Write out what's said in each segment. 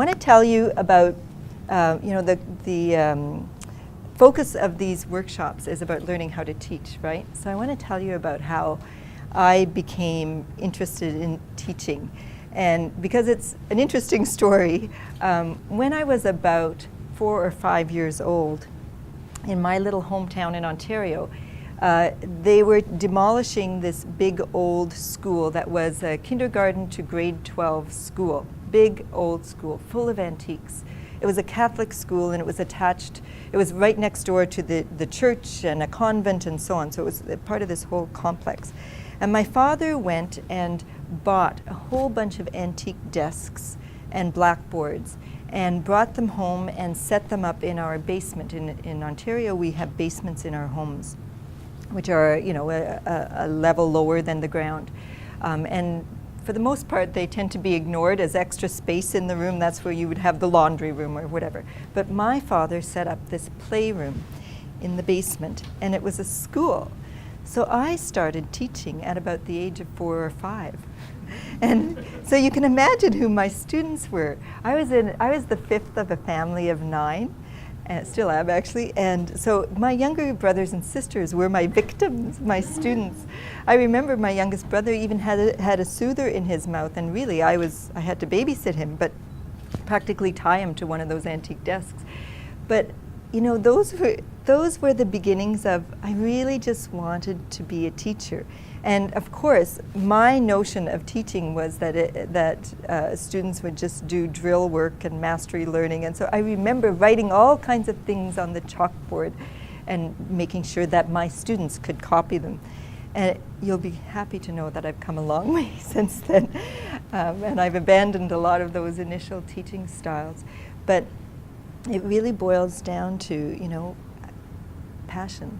want to tell you about, the focus of these workshops is about learning how to teach, right? So I want to tell you about how I became interested in teaching. And because it's an interesting story, when I was about 4 or 5 years old, in my little hometown in Ontario, they were demolishing this big old school that was a kindergarten to grade 12 school. Big old school, full of antiques. It was a Catholic school, and it was attached, it was right next door to the church and a convent and so on, so it was part of this whole complex. And my father went and bought a whole bunch of antique desks and blackboards and brought them home and set them up in our basement. In Ontario, we have basements in our homes, which are, a level lower than the ground. And for the most part, they tend to be ignored as extra space in the room. That's where you would have the laundry room or whatever. But my father set up this playroom in the basement, and it was a school. So I started teaching at about the age of 4 or 5. And so you can imagine who my students were. I was the 5th of a family of 9. And still am, actually. And so my younger brothers and sisters were my victims, my students. I remember my youngest brother even had a soother in his mouth, and really I had to babysit him, but practically tie him to one of those antique desks. But those were the beginnings of, I really just wanted to be a teacher. And of course, my notion of teaching was that students would just do drill work and mastery learning. And so I remember writing all kinds of things on the chalkboard and making sure that my students could copy them. And you'll be happy to know that I've come a long way since then. And I've abandoned a lot of those initial teaching styles. But it really boils down to, passion.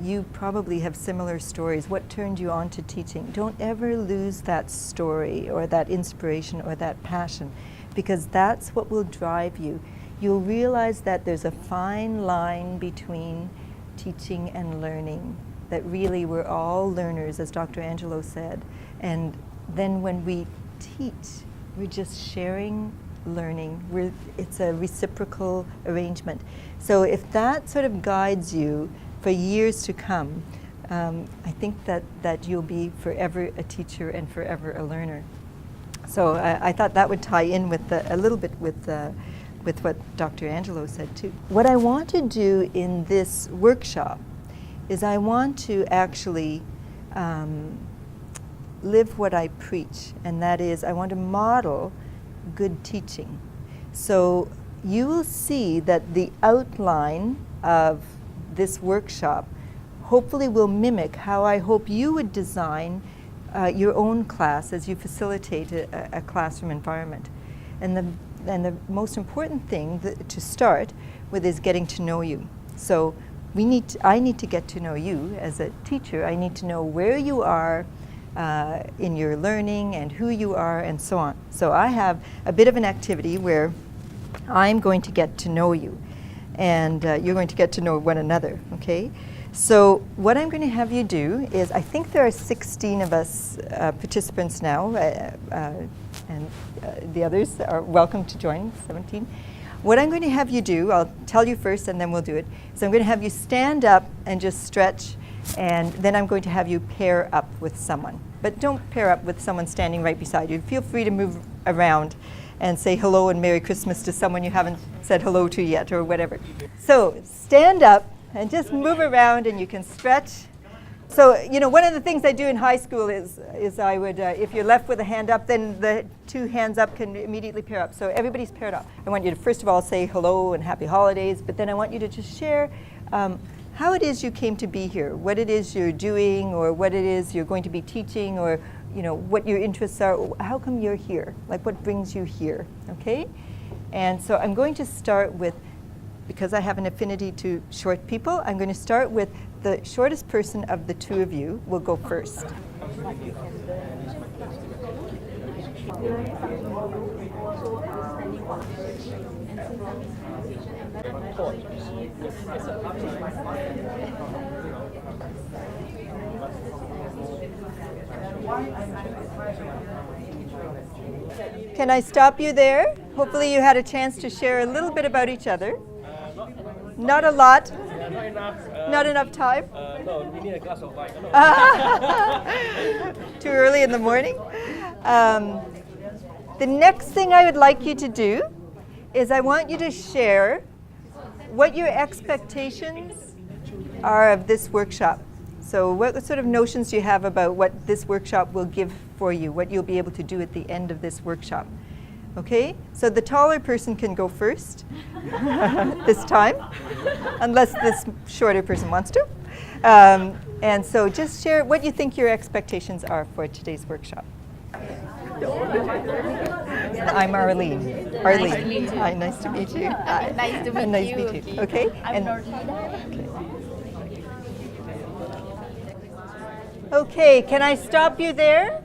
You probably have similar stories. What turned you on to teaching? Don't ever lose that story or that inspiration or that passion, because that's what will drive you. You'll realize that there's a fine line between teaching and learning, that really we're all learners, as Dr. Angelo said. And then when we teach, we're just sharing learning. It's a reciprocal arrangement. So if that sort of guides you for years to come, I think that you'll be forever a teacher and forever a learner. So I thought that would tie in with a little bit with what Dr. Angelo said too. What I want to do in this workshop is I want to actually live what I preach, and that is I want to model good teaching. So you will see that the outline of this workshop hopefully will mimic how I hope you would design your own class as you facilitate a classroom environment. And the most important thing to start with is getting to know you. So I need to get to know you as a teacher. I need to know where you are in your learning and who you are and so on. So I have a bit of an activity where I'm going to get to know you, and you're going to get to know one another, okay? So what I'm going to have you do is, I think there are 16 of us participants now, and the others are welcome to join, 17. What I'm going to have you do, I'll tell you first and then we'll do it, is I'm going to have you stand up and just stretch, and then I'm going to have you pair up with someone. But don't pair up with someone standing right beside you. Feel free to move around and say hello and Merry Christmas to someone you haven't said hello to yet or whatever. So stand up and just move around, and you can stretch. So, one of the things I do in high school is I would, if you're left with a hand up, then the 2 hands up can immediately pair up. So everybody's paired up. I want you to first of all say hello and happy holidays, but then I want you to just share how it is you came to be here, what it is you're doing, or what it is you're going to be teaching, or what your interests are. How come you're here? Like, what brings you here, okay? And so I'm going to start with, because I have an affinity to short people, I'm going to start with the shortest person of the 2 of you will go first. Can I stop you there? Hopefully you had a chance to share a little bit about each other. Not a lot. Not enough. Not enough time? No, we need a glass of wine. Too early in the morning? The next thing I would like you to do is I want you to share what your expectations are of this workshop. So what sort of notions do you have about what this workshop will give for you, what you'll be able to do at the end of this workshop? Okay, so the taller person can go first this time, unless this shorter person wants to. And so just share what you think your expectations are for today's workshop. I'm Arlene. Arlene. Nice to meet you. Hi, nice to meet you. Hi. Nice to meet Nice you. to meet you. Okay. I'm Norlina. Okay, can I stop you there?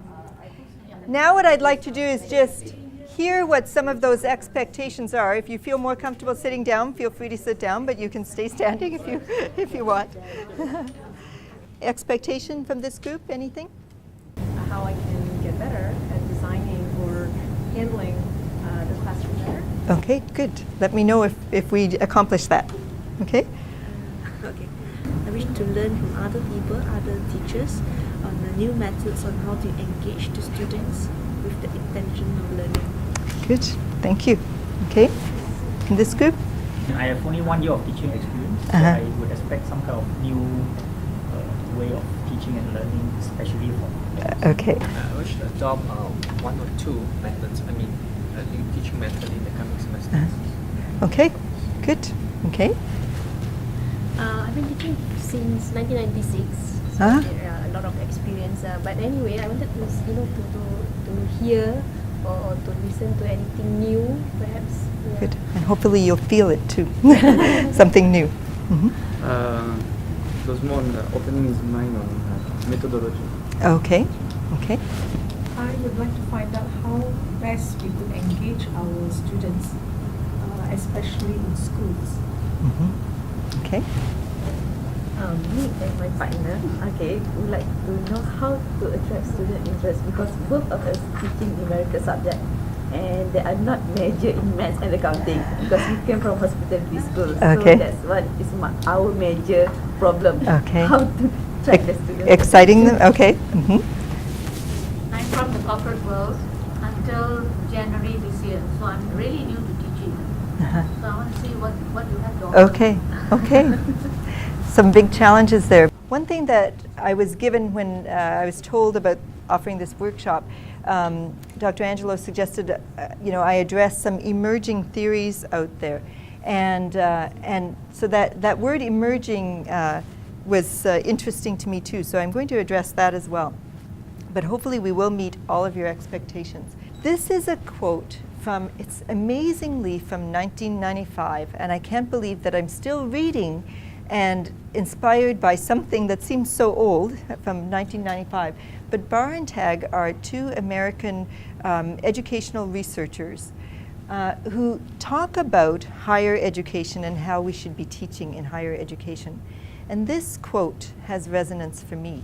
Now what I'd like to do is just hear what some of those expectations are. If you feel more comfortable sitting down, feel free to sit down, but you can stay standing if you want. Expectation from this group, anything? How I can get better at designing or handling the classroom better. Okay, good. Let me know if we accomplish that. Okay? Okay. I wish to learn from other people, other teachers, on the new methods on how to engage the students with the intention of learning. Good. Thank you. Okay. In this group? I have only 1 year of teaching experience, so Uh-huh. I would expect some kind of new way of teaching and learning, especially for Okay. I wish to adopt 1 or 2 methods, new teaching method in the coming semester. Okay. Good. Okay. I've been teaching since 1996, so Ah. a lot of experience. But anyway, I wanted to, to hear or to listen to anything new, perhaps. Yeah. Good. And hopefully you'll feel it too. Something new. Mhm. Those more on the opening his mind on methodology. Okay. Okay. I would like to find out how best we could engage our students, especially in schools. Mhm. Okay. Me and my partner, would like to know how to attract student interest, because both of us teaching numerical subject and they are not major in maths and accounting because we came from hospitality school. Okay. So that's what is our major problem. Okay. How to attract the students. Exciting them. Okay. Mhm. I'm from the corporate world until January this year, so I'm really new to teaching. Uh-huh. So I want to see what you have to offer. Okay. Okay. Some big challenges there. One thing that I was given when I was told about offering this workshop, Dr. Angelo suggested, I address some emerging theories out there, and so that word emerging was interesting to me too. So I'm going to address that as well. But hopefully we will meet all of your expectations. This is a quote it's amazingly from 1995, and I can't believe that I'm still reading and inspired by something that seems so old from 1995. But Barr and Tagg are 2 American educational researchers who talk about higher education and how we should be teaching in higher education. And this quote has resonance for me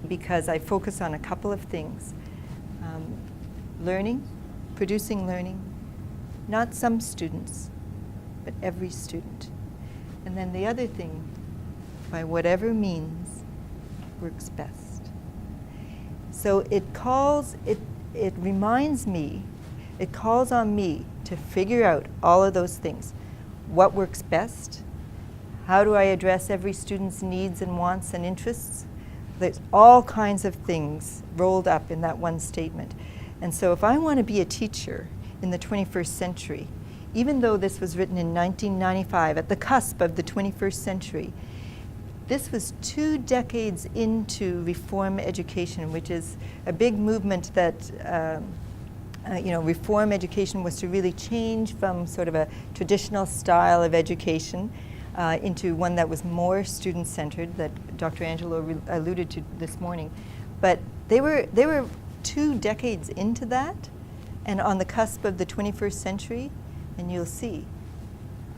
because I focus on a couple of things. Learning, producing learning, not some students, but every student. And then the other thing, by whatever means works best. So it reminds me, it calls on me to figure out all of those things. What works best? How do I address every student's needs and wants and interests? There's all kinds of things rolled up in that one statement. And so if I want to be a teacher in the 21st century, even though this was written in 1995, at the cusp of the 21st century, this was 2 decades into reform education, which is a big movement that, reform education was to really change from sort of a traditional style of education into one that was more student-centered, that Dr. Angelo alluded to this morning. But they were 2 decades into that, and on the cusp of the 21st century, and you'll see,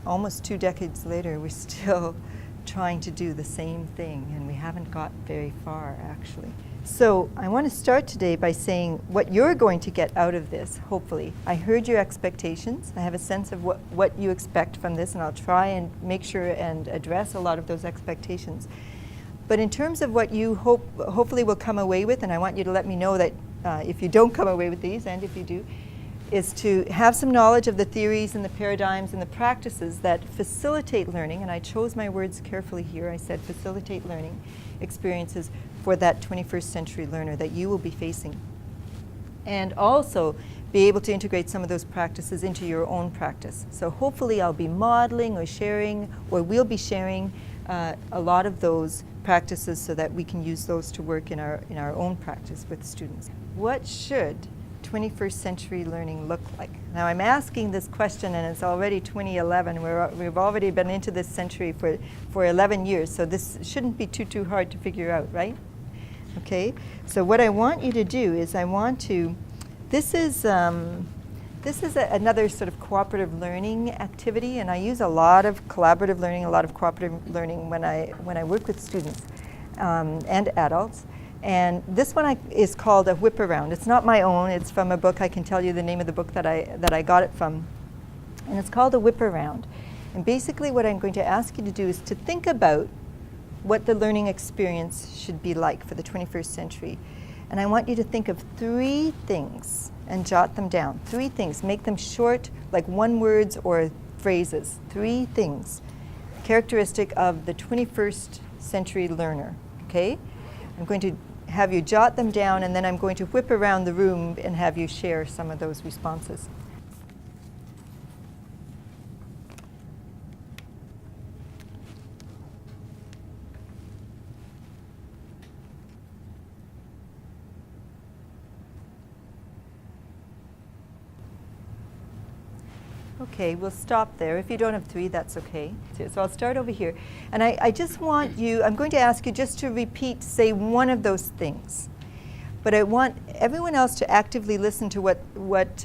almost 2 decades later, we're still trying to do the same thing, and we haven't got very far, actually. So I want to start today by saying what you're going to get out of this, hopefully. I heard your expectations. I have a sense of what you expect from this, and I'll try and make sure and address a lot of those expectations. But in terms of what you hopefully will come away with, and I want you to let me know that if you don't come away with these, and if you do, is to have some knowledge of the theories and the paradigms and the practices that facilitate learning, and I chose my words carefully here. I said facilitate learning experiences for that 21st century learner that you will be facing. And also be able to integrate some of those practices into your own practice. So hopefully I'll be modeling or sharing, or we'll be sharing a lot of those practices so that we can use those to work in our own practice with students. What should 21st century learning look like? Now I'm asking this question, and it's already 2011. We've already been into this century for 11 years, so this shouldn't be too hard to figure out, right? Okay, so what I want you to do is this is another sort of cooperative learning activity, and I use a lot of collaborative learning, a lot of cooperative learning when I work with students and adults. And this one is called a whip around. It's not my own. It's from a book. I can tell you the name of the book that I got it from. And it's called a whip around. And basically what I'm going to ask you to do is to think about what the learning experience should be like for the 21st century. And I want you to think of 3 things and jot them down. 3 things. Make them short, like one words or phrases. 3 things characteristic of the 21st century learner. Okay? I'm going to have you jot them down, and then I'm going to whip around the room and have you share some of those responses. Okay, we'll stop there. If you don't have 3, that's okay. So I'll start over here. And I just want you, I'm going to ask you just to repeat, say one of those things. But I want everyone else to actively listen to what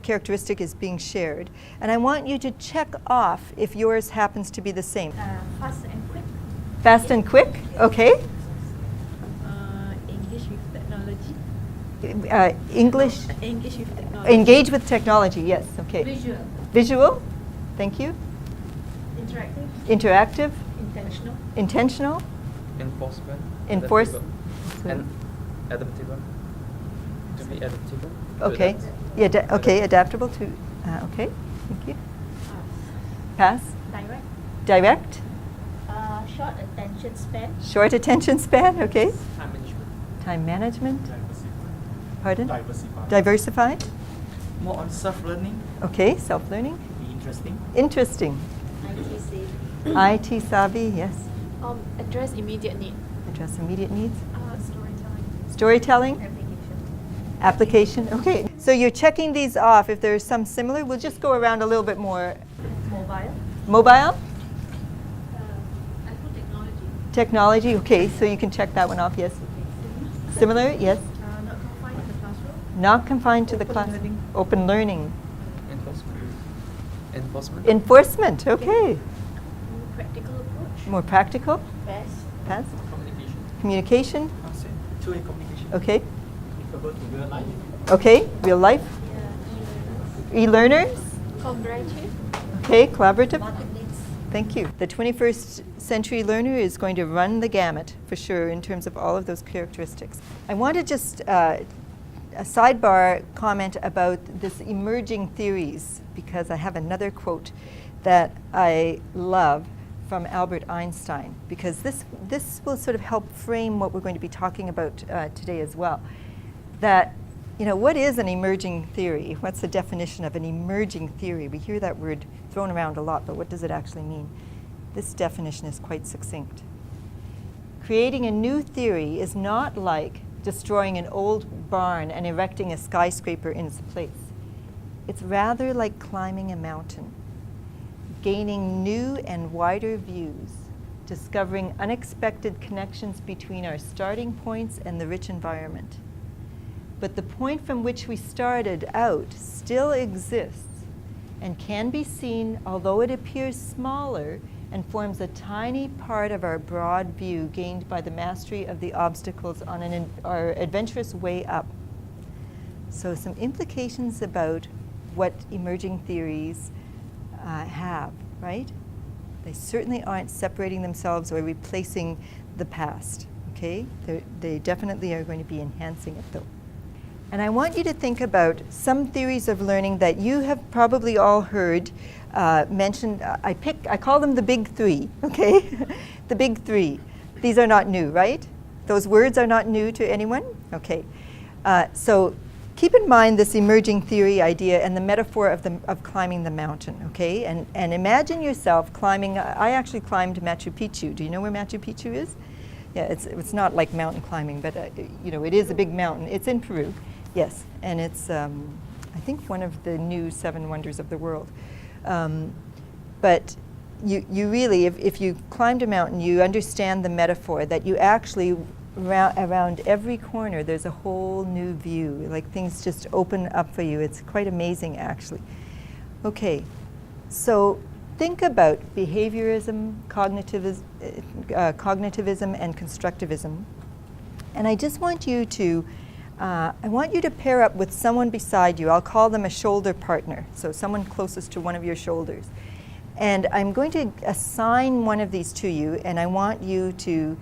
characteristic is being shared. And I want you to check off if yours happens to be the same. Fast and quick. Fast and quick, okay. Engage with technology. English. Engage with technology. Engage with technology, yes, okay. Visual. Visual, thank you. Interactive. Interactive. Intentional. Intentional. Enforcement. Enforce. And adaptable. To be adaptable. Okay. Yeah. Okay. Adaptable to. Okay. Thank you. Pass. Direct. Direct. Short attention span. Short attention span. Okay. Time management. Time management. Pardon. Diversified. Diversified. More on self-learning. Okay. Self-learning. Be interesting. Interesting. IT savvy. IT savvy. Yes. Address immediate need. Address immediate needs. Storytelling. Storytelling. Application. Okay. So you're checking these off. If there's some similar, we'll just go around a little bit more. Mobile. Mobile. I put technology. Technology. Okay. So you can check that one off. Yes. Similar. Yes. Not confined to the classroom. Not confined to the class. learning. Open learning. Enforcement. Enforcement. Okay. More practical approach. More practical. Fast. Pass. Communication. Communication. Two-way communication. Okay. Applicable to real life. Okay. Real life. Yeah. E-learners. Collaborative. Okay. Collaborative. Market needs. Thank you. The 21st century learner is going to run the gamut for sure in terms of all of those characteristics. I want to just a sidebar comment about this emerging theories, because I have another quote that I love from Albert Einstein, because this will sort of help frame what we're going to be talking about today as well. That, you know, what is an emerging theory? What's the definition of an emerging theory? We hear that word thrown around a lot, but what does it actually mean? This definition is quite succinct. Creating a new theory is not like destroying an old barn and erecting a skyscraper in its place. It's rather like climbing a mountain, gaining new and wider views, discovering unexpected connections between our starting points and the rich environment. But the point from which we started out still exists and can be seen, although it appears smaller, and forms a tiny part of our broad view gained by the mastery of the obstacles on our adventurous way up. So some implications about what emerging theories have, right? They certainly aren't separating themselves or replacing the past, okay? They definitely are going to be enhancing it though. And I want you to think about some theories of learning that you have probably all heard mentioned. I call them the big three, okay? The big three. These are not new, right? Those words are not new to anyone? Okay. So keep in mind this emerging theory idea and the metaphor of climbing the mountain, okay? And imagine yourself climbing. I actually climbed Machu Picchu. Do you know where Machu Picchu is? Yeah, it's not like mountain climbing, but you know, it is a big mountain. It's in Peru, yes, and it's I think one of the new 7 wonders of the world. But you really, if you climbed a mountain, you understand the metaphor that you actually around every corner there's a whole new view, like things just open up for you. It's quite amazing actually. Okay, so think about behaviorism, cognitivism and constructivism. And I just want you to pair up with someone beside you. I'll call them a shoulder partner, so someone closest to one of your shoulders. And I'm going to assign one of these to you, and I want you to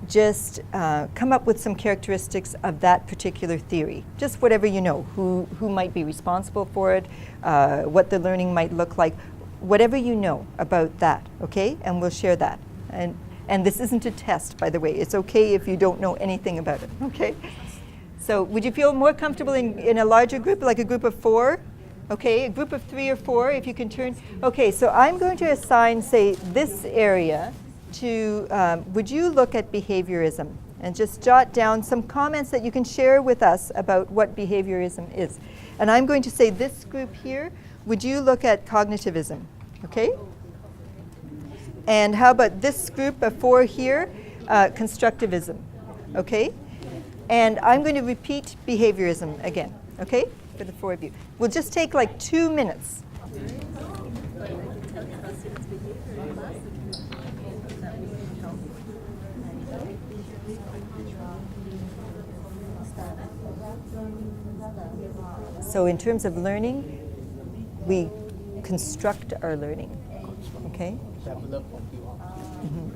just come up with some characteristics of that particular theory. Just whatever you know, who might be responsible for it, what the learning might look like, whatever you know about that, okay? And we'll share that. And this isn't a test, by the way. It's okay if you don't know anything about it, okay? So would you feel more comfortable in a larger group, like a group of 4? Okay, a group of 3 or 4, if you can turn. Okay, so I'm going to assign, say, this area to, would you look at behaviorism and just jot down some comments that you can share with us about what behaviorism is. And I'm going to say this group here, would you look at cognitivism, okay? And how about this group of 4 here, constructivism, okay? And I'm going to repeat behaviorism again, okay? For the 4 of you. We'll just take like 2 minutes. So in terms of learning, we construct our learning, okay? Mm-hmm.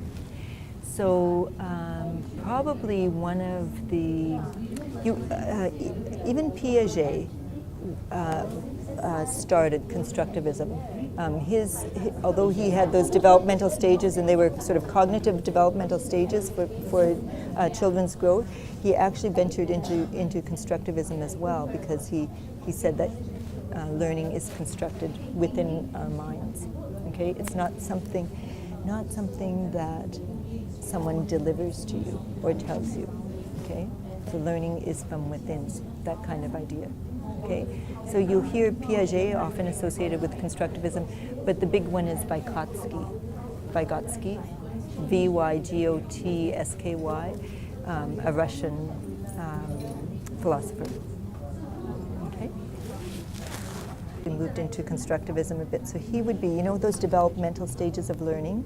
So probably one of the, even Piaget started constructivism. Although he had those developmental stages, and they were sort of cognitive developmental stages for children's growth, he actually ventured into constructivism as well, because he said that learning is constructed within our minds. Okay, it's not something that someone delivers to you or tells you. Okay, so learning is from within, that kind of idea. Okay, so you'll hear Piaget often associated with constructivism, but the big one is Vygotsky, Vygotsky, a Russian philosopher. Okay, he moved into constructivism a bit. So he would be, you know, those developmental stages of learning.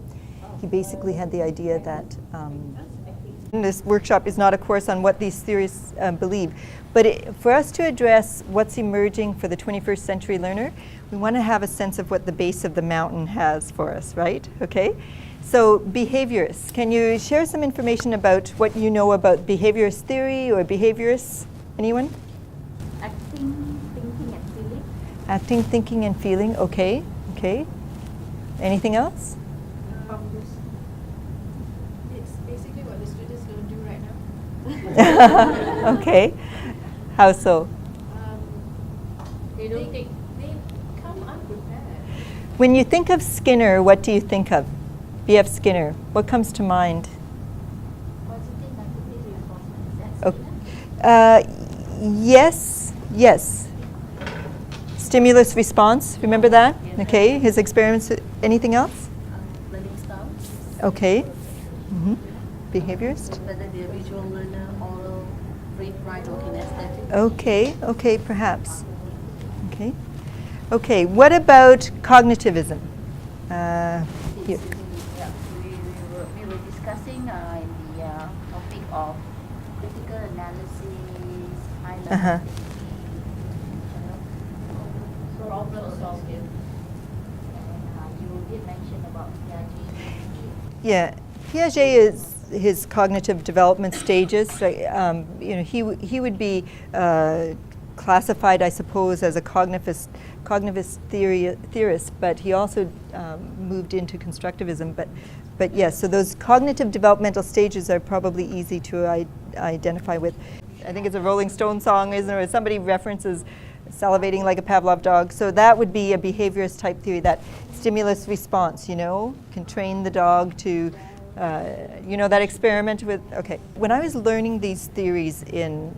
He basically had the idea that this workshop is not a course on what these theories believe, but for us to address what's emerging for the 21st century learner, we want to have a sense of what the base of the mountain has for us, right? Okay, so behaviorists, can you share some information about what you know about behaviorist theory or behaviorists? Anyone? Acting, thinking, and feeling. Acting, thinking, and feeling. Okay, okay. Anything else? It's basically what the students don't do right now. Okay. How so? They don't think, they come unprepared. When you think of Skinner, what do you think of? B.F. Skinner, what comes to mind? Positive, negative reinforcement. Is that Skinner? Yes. Stimulus response, remember that? Yeah. Okay, his experiments. Anything else? Learning style. Okay. Mm-hmm. Behaviorist? Whether they're visual learner, oral, read, write, or kinesthetic. Okay, perhaps. Okay, what about cognitivism? Here. discussing in the topic of critical analysis, high-level Uh-huh. thinking, problem solving. And you did mention about Piaget. Yeah, Piaget is his cognitive development stages. So, he would be classified, I suppose, as a cognitivist theorist, but he also moved into constructivism. But yes, so those cognitive developmental stages are probably easy to identify with. I think it's a Rolling Stone song, isn't it? Where somebody references salivating like a Pavlov dog. So that would be a behaviorist type theory, that stimulus response, can train the dog to, that experiment with, okay. When I was learning these theories in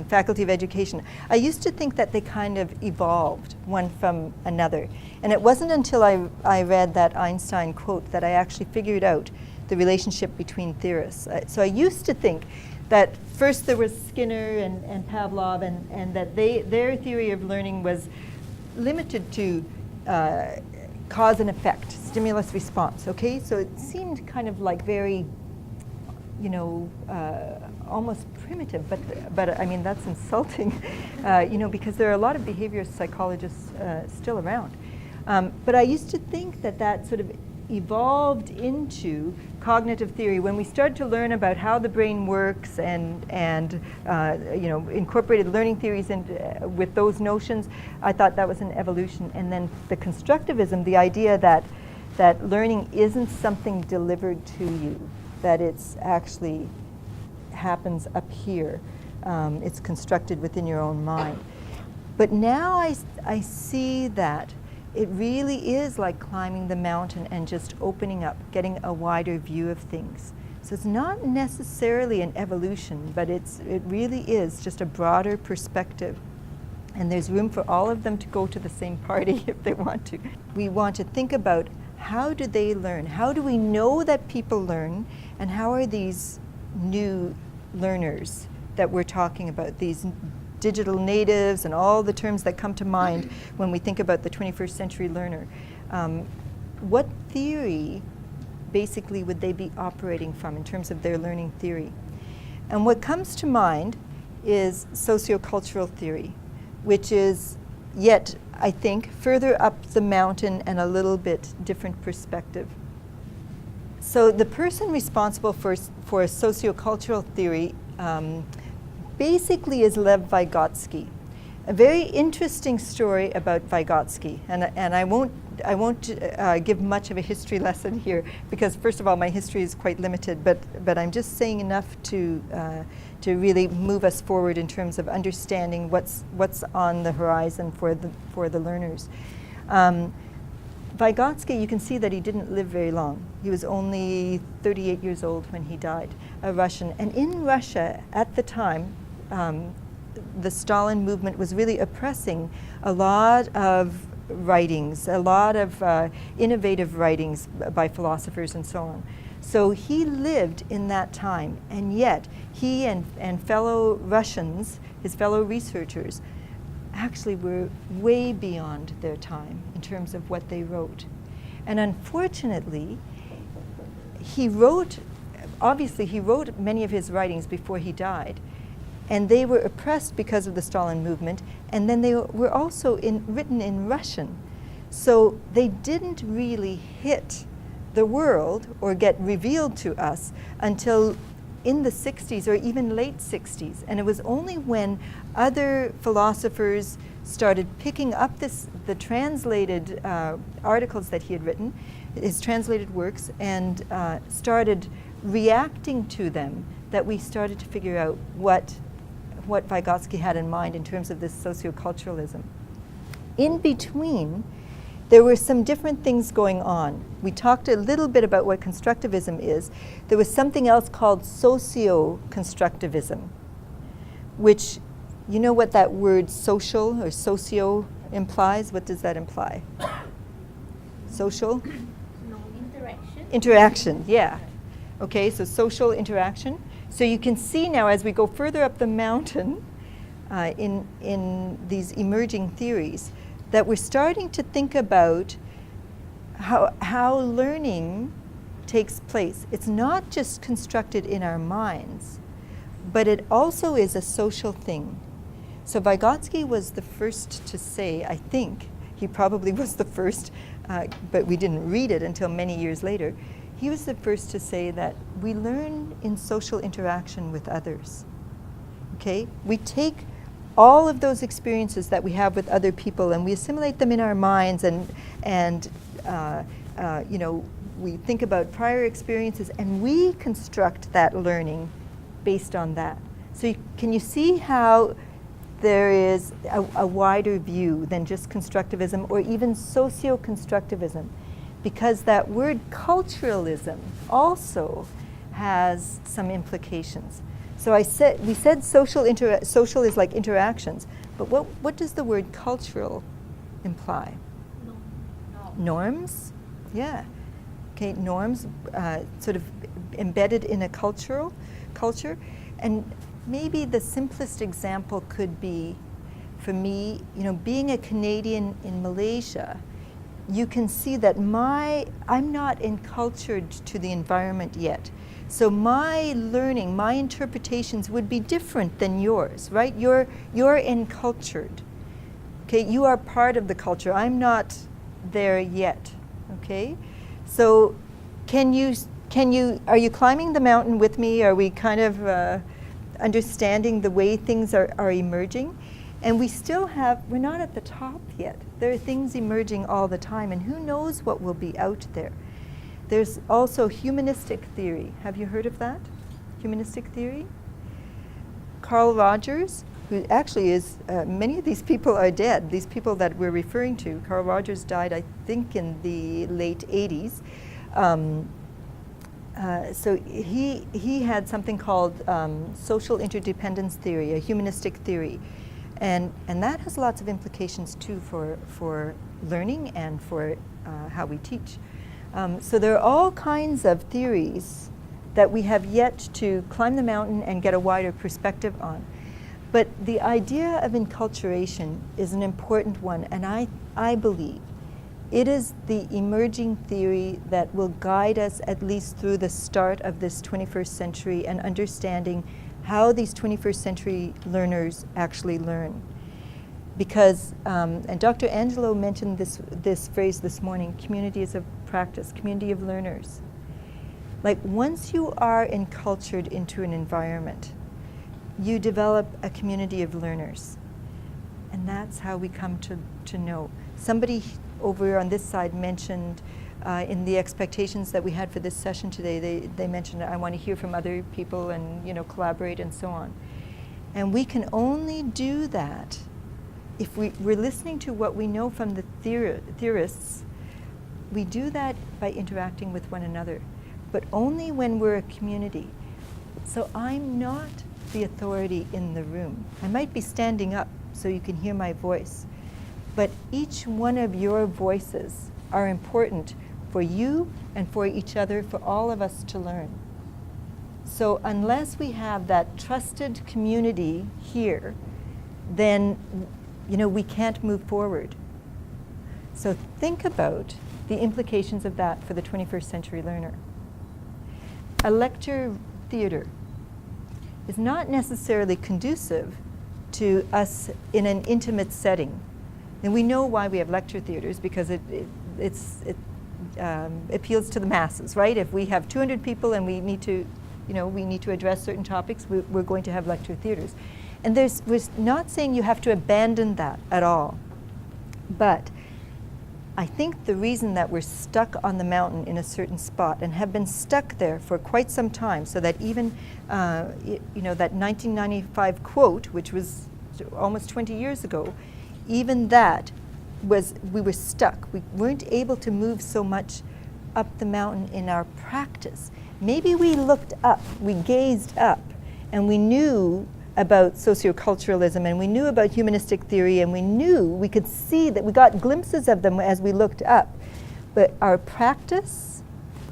Faculty of Education, I used to think that they kind of evolved one from another. And it wasn't until I read that Einstein quote that I actually figured out the relationship between theorists. So I used to think that first there was Skinner and Pavlov, and that their theory of learning was limited to cause and effect, stimulus response, okay? So it seemed kind of like very, almost primitive, but I mean, that's insulting, because there are a lot of behavior psychologists still around. But I used to think that sort of evolved into cognitive theory when we started to learn about how the brain works and incorporated learning theories with those notions. I thought that was an evolution. And then the constructivism, the idea that learning isn't something delivered to you, that it's actually happens up here. It's constructed within your own mind. But now I see that it really is like climbing the mountain and just opening up, getting a wider view of things. So it's not necessarily an evolution, but it really is just a broader perspective. And there's room for all of them to go to the same party if they want to. We want to think about, how do they learn? How do we know that people learn? And how are these new learners that we're talking about, these digital natives and all the terms that come to mind when we think about the 21st century learner, what theory basically would they be operating from in terms of their learning theory? And what comes to mind is sociocultural theory, which is yet, I think, further up the mountain and a little bit different perspective. So the person responsible for sociocultural theory basically is Lev Vygotsky. A very interesting story about Vygotsky, and I won't give much of a history lesson here, because first of all, my history is quite limited, but I'm just saying enough to really move us forward in terms of understanding what's on the horizon for the learners. Vygotsky, you can see that he didn't live very long. He was only 38 years old when he died, a Russian. And in Russia at the time, the Stalin movement was really oppressing a lot of writings, a lot of innovative writings by philosophers and so on. So he lived in that time, and yet he and fellow Russians, his fellow researchers, actually were way beyond their time in terms of what they wrote. And unfortunately, obviously he wrote many of his writings before he died, and they were oppressed because of the Stalin movement, and then they were also written in Russian. So they didn't really hit the world or get revealed to us until in the 60s or even late 60s. And it was only when other philosophers started picking up the translated articles that he had written, his translated works, and started reacting to them, that we started to figure out what Vygotsky had in mind in terms of this socioculturalism. In between, there were some different things going on. We talked a little bit about what constructivism is. There was something else called socio-constructivism, which, you know what that word social or socio implies? What does that imply? Social? Interaction. Interaction, yeah. Okay, so social interaction. So you can see now as we go further up the mountain in these emerging theories that we're starting to think about how learning takes place, it's not just constructed in our minds, but it also is a social thing. So Vygotsky was the first to say, I think, he probably was the first, but we didn't read it until many years later. He was the first to say that we learn in social interaction with others. Okay? We take all of those experiences that we have with other people and we assimilate them in our minds, and you know, we think about prior experiences and we construct that learning based on that. So can you see how there is a wider view than just constructivism or even socio-constructivism? Because that word culturalism also has some implications. So we said social is like interactions, but what does the word cultural imply? Norms? Yeah. Okay, norms sort of embedded in a culture. And maybe the simplest example could be, for me, you know, being a Canadian in Malaysia, you can see that I'm not encultured to the environment yet. So my learning, my interpretations would be different than yours, right? You're encultured. Okay, you are part of the culture. I'm not there yet. Okay? So are you climbing the mountain with me? Are we kind of understanding the way things are emerging? And we're not at the top yet. There are things emerging all the time, and who knows what will be out there. There's also humanistic theory. Have you heard of that? Humanistic theory? Carl Rogers, who actually is, many of these people are dead, these people that we're referring to. Carl Rogers died, I think, in the late 80s. So he had something called social interdependence theory, a humanistic theory. And that has lots of implications too for learning and for how we teach. So there are all kinds of theories that we have yet to climb the mountain and get a wider perspective on. But the idea of enculturation is an important one, and I believe it is the emerging theory that will guide us at least through the start of this 21st century and understanding how these 21st century learners actually learn. Because, and Dr. Angelo mentioned this phrase this morning, communities of practice, community of learners. Like once you are encultured into an environment, you develop a community of learners. And that's how we come to know. Somebody over on this side mentioned in the expectations that we had for this session today, they mentioned, I want to hear from other people and, you know, collaborate and so on. And we can only do that if we're listening to what we know from the theorists. We do that by interacting with one another, but only when we're a community. So I'm not the authority in the room. I might be standing up so you can hear my voice, but each one of your voices are important for you and for each other, for all of us to learn. So unless we have that trusted community here, then, you know, we can't move forward. So think about the implications of that for the 21st century learner. A lecture theater is not necessarily conducive to us in an intimate setting. And we know why we have lecture theaters, because it appeals to the masses, right? If we have 200 people and we need to address certain topics, we're going to have lecture theaters. And we're not saying you have to abandon that at all. But I think the reason that we're stuck on the mountain in a certain spot and have been stuck there for quite some time, so that even, that 1995 quote, which was almost 20 years ago, even that we were stuck. We weren't able to move so much up the mountain in our practice. Maybe we looked up, we gazed up, and we knew about socioculturalism, and we knew about humanistic theory, and we could see that we got glimpses of them as we looked up. But our practice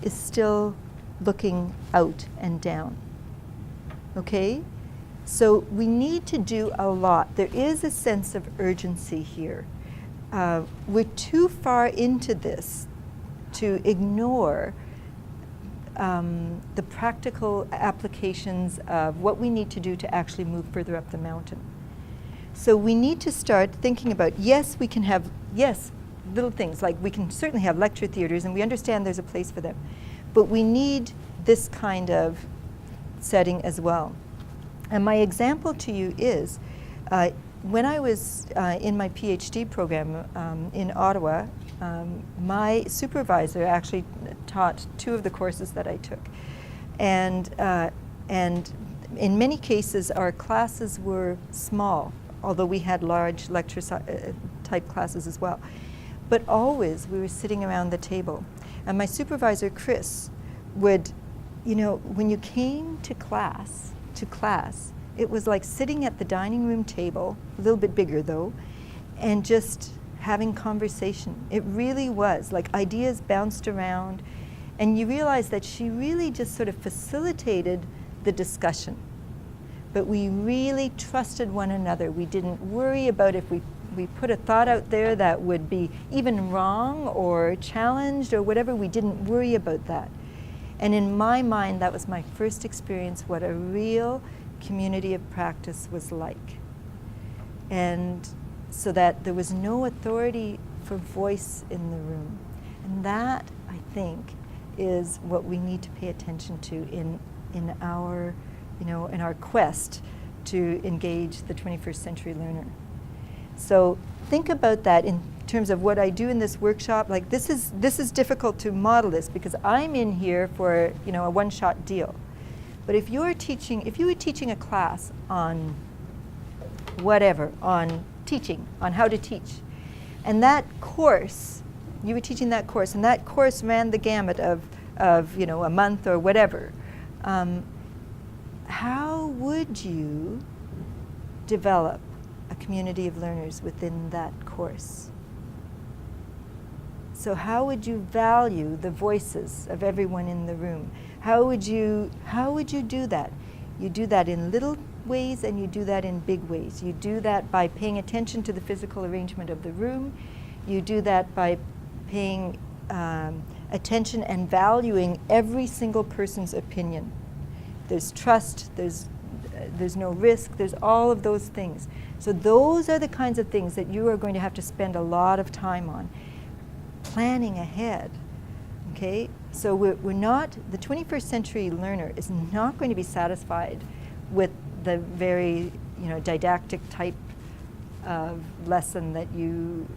is still looking out and down. Okay? So we need to do a lot. There is a sense of urgency here. We're too far into this to ignore the practical applications of what we need to do to actually move further up the mountain. So we need to start thinking about, yes, we can have, yes, little things, like we can certainly have lecture theaters, and we understand there's a place for them. But we need this kind of setting as well. And my example to you is, when I was in my PhD program in Ottawa, my supervisor actually taught 2 of the courses that I took. And in many cases, our classes were small, although we had large lecture type classes as well. But always we were sitting around the table. And my supervisor, Chris, would, you know, when you came to class, it was like sitting at the dining room table, a little bit bigger though, and just having conversation. It really was, like ideas bounced around, and you realize that she really just sort of facilitated the discussion. But we really trusted one another. We didn't worry about if we put a thought out there that would be even wrong or challenged or whatever. We didn't worry about that. And in my mind, that was my first experience what a real community of practice was like. And so that there was no authority for voice in the room. And that, I think, is what we need to pay attention to in our, you know, in our quest to engage the 21st century learner. So think about that in terms of what I do in this workshop. Like this is difficult to model this because I'm in here for, you know, a one-shot deal. But if you were teaching a class on whatever, on teaching, on how to teach, and that course, you were teaching that course, and that course ran the gamut of you know, a month or whatever, how would you develop a community of learners within that course? So how would you value the voices of everyone in the room? How would you do that? You do that in little ways and you do that in big ways. You do that by paying attention to the physical arrangement of the room. You do that by paying attention and valuing every single person's opinion. There's trust, there's no risk, there's all of those things. So those are the kinds of things that you are going to have to spend a lot of time on. Planning ahead, okay? So we're not, the 21st century learner is not going to be satisfied with the very, you know, didactic type of lesson that you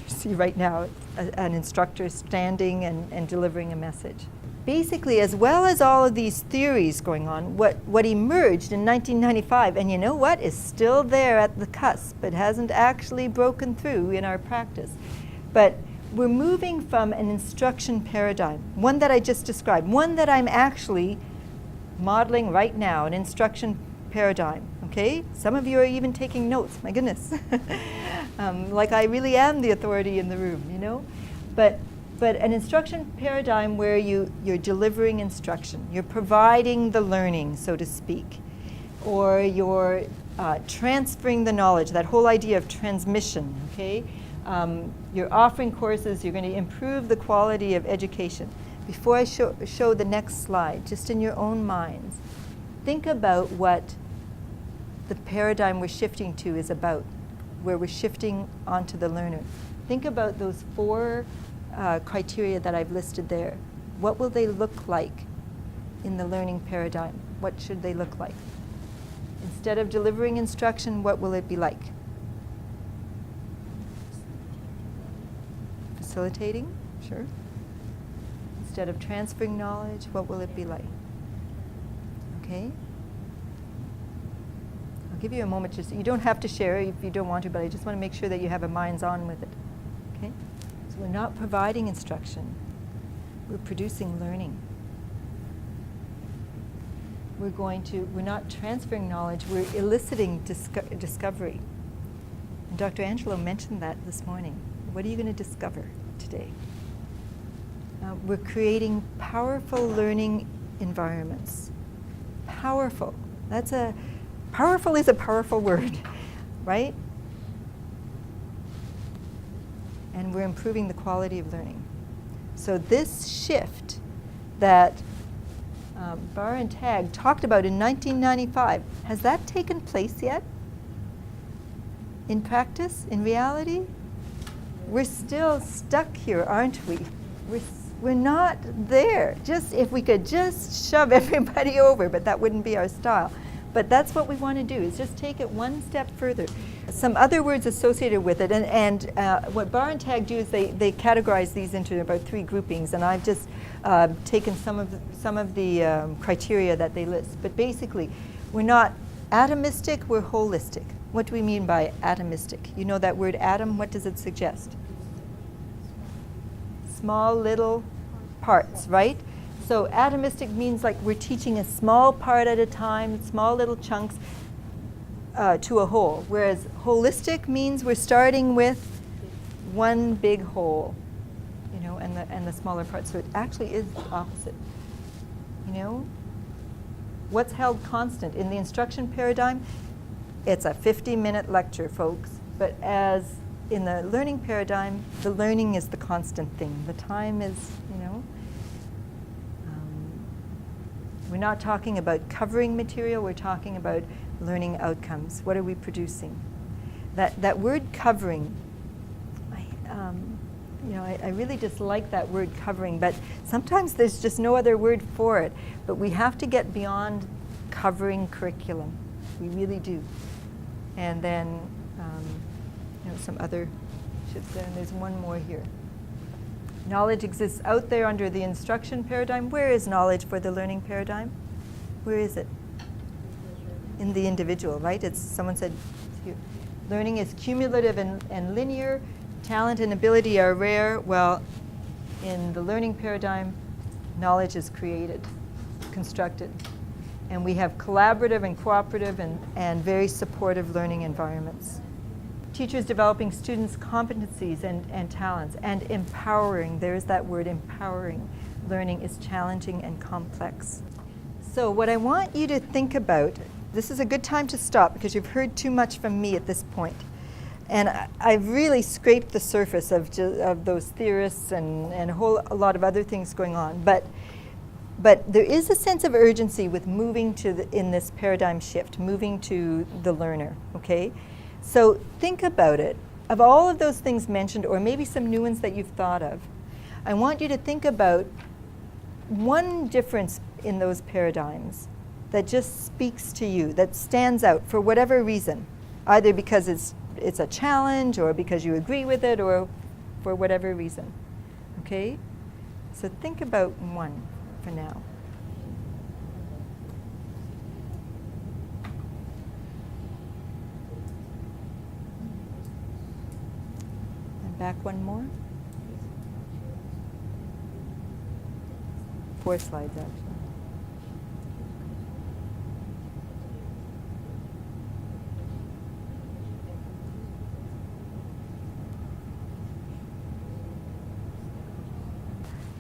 see right now, an instructor standing and delivering a message. Basically, as well as all of these theories going on, what emerged in 1995, and you know what, is still there at the cusp, but hasn't actually broken through in our practice. But we're moving from an instruction paradigm, one that I just described, one that I'm actually modeling right now, an instruction paradigm, okay? Some of you are even taking notes, my goodness. Like I really am the authority in the room, you know? But an instruction paradigm where you're delivering instruction, you're providing the learning, so to speak, or you're transferring the knowledge, that whole idea of transmission, okay? You're offering courses, you're going to improve the quality of education. Before I show the next slide, just in your own minds, think about what the paradigm we're shifting to is about, where we're shifting onto the learner. Think about those 4 criteria that I've listed there. What will they look like in the learning paradigm? What should they look like? Instead of delivering instruction, what will it be like? Facilitating, sure. Instead of transferring knowledge, what will it be like? Okay? I'll give you a moment. You don't have to share if you don't want to, but I just want to make sure that you have a mind's on with it. Okay? So we're not providing instruction. We're producing learning. We're not transferring knowledge, we're eliciting discovery. And Dr. Angelo mentioned that this morning. What are you going to discover today? We're creating powerful learning environments. Powerful. Powerful is a powerful word, right? And we're improving the quality of learning. So this shift that Bar and Tag talked about in 1995. Has that taken place yet? In practice, in reality? We're still stuck here, aren't we? We're not there. Just if we could just shove everybody over, but that wouldn't be our style. But that's what we want to do, is just take it one step further. Some other words associated with it, and what Bar and Tag do is they categorize these into about 3 groupings, and I've just taken some of the criteria that they list. But basically, we're not atomistic, we're holistic. What do we mean by atomistic? You know that word atom, what does it suggest? Small little parts, right? So atomistic means like we're teaching a small part at a time, small little chunks to a whole. Whereas holistic means we're starting with one big whole, you know, and the smaller parts. So it actually is the opposite. You know, what's held constant in the instruction paradigm? It's a 50-minute lecture, folks. But as in the learning paradigm, the learning is the constant thing. The time is, you know. We're not talking about covering material, we're talking about learning outcomes. What are we producing? That word covering, I really dislike that word covering, but sometimes there's just no other word for it. But we have to get beyond covering curriculum. We really do. And then, some other shifts there, and there's one more here. Knowledge exists out there under the instruction paradigm. Where is knowledge for the learning paradigm? Where is it? In the individual, right? Someone said, learning is cumulative and linear. Talent and ability are rare. Well, in the learning paradigm, knowledge is created, constructed. And we have collaborative and cooperative and very supportive learning environments. Teachers developing students' competencies and talents, and empowering, there's that word, empowering. Learning is challenging and complex. So what I want you to think about, this is a good time to stop because you've heard too much from me at this point. And I've really scraped the surface of those theorists and a lot of other things going on. But there is a sense of urgency with moving in this paradigm shift, moving to the learner, okay? So think about it. Of all of those things mentioned, or maybe some new ones that you've thought of, I want you to think about one difference in those paradigms that just speaks to you, that stands out for whatever reason, either because it's a challenge or because you agree with it or for whatever reason, okay? So think about one for now. Back one more. 4 slides, actually.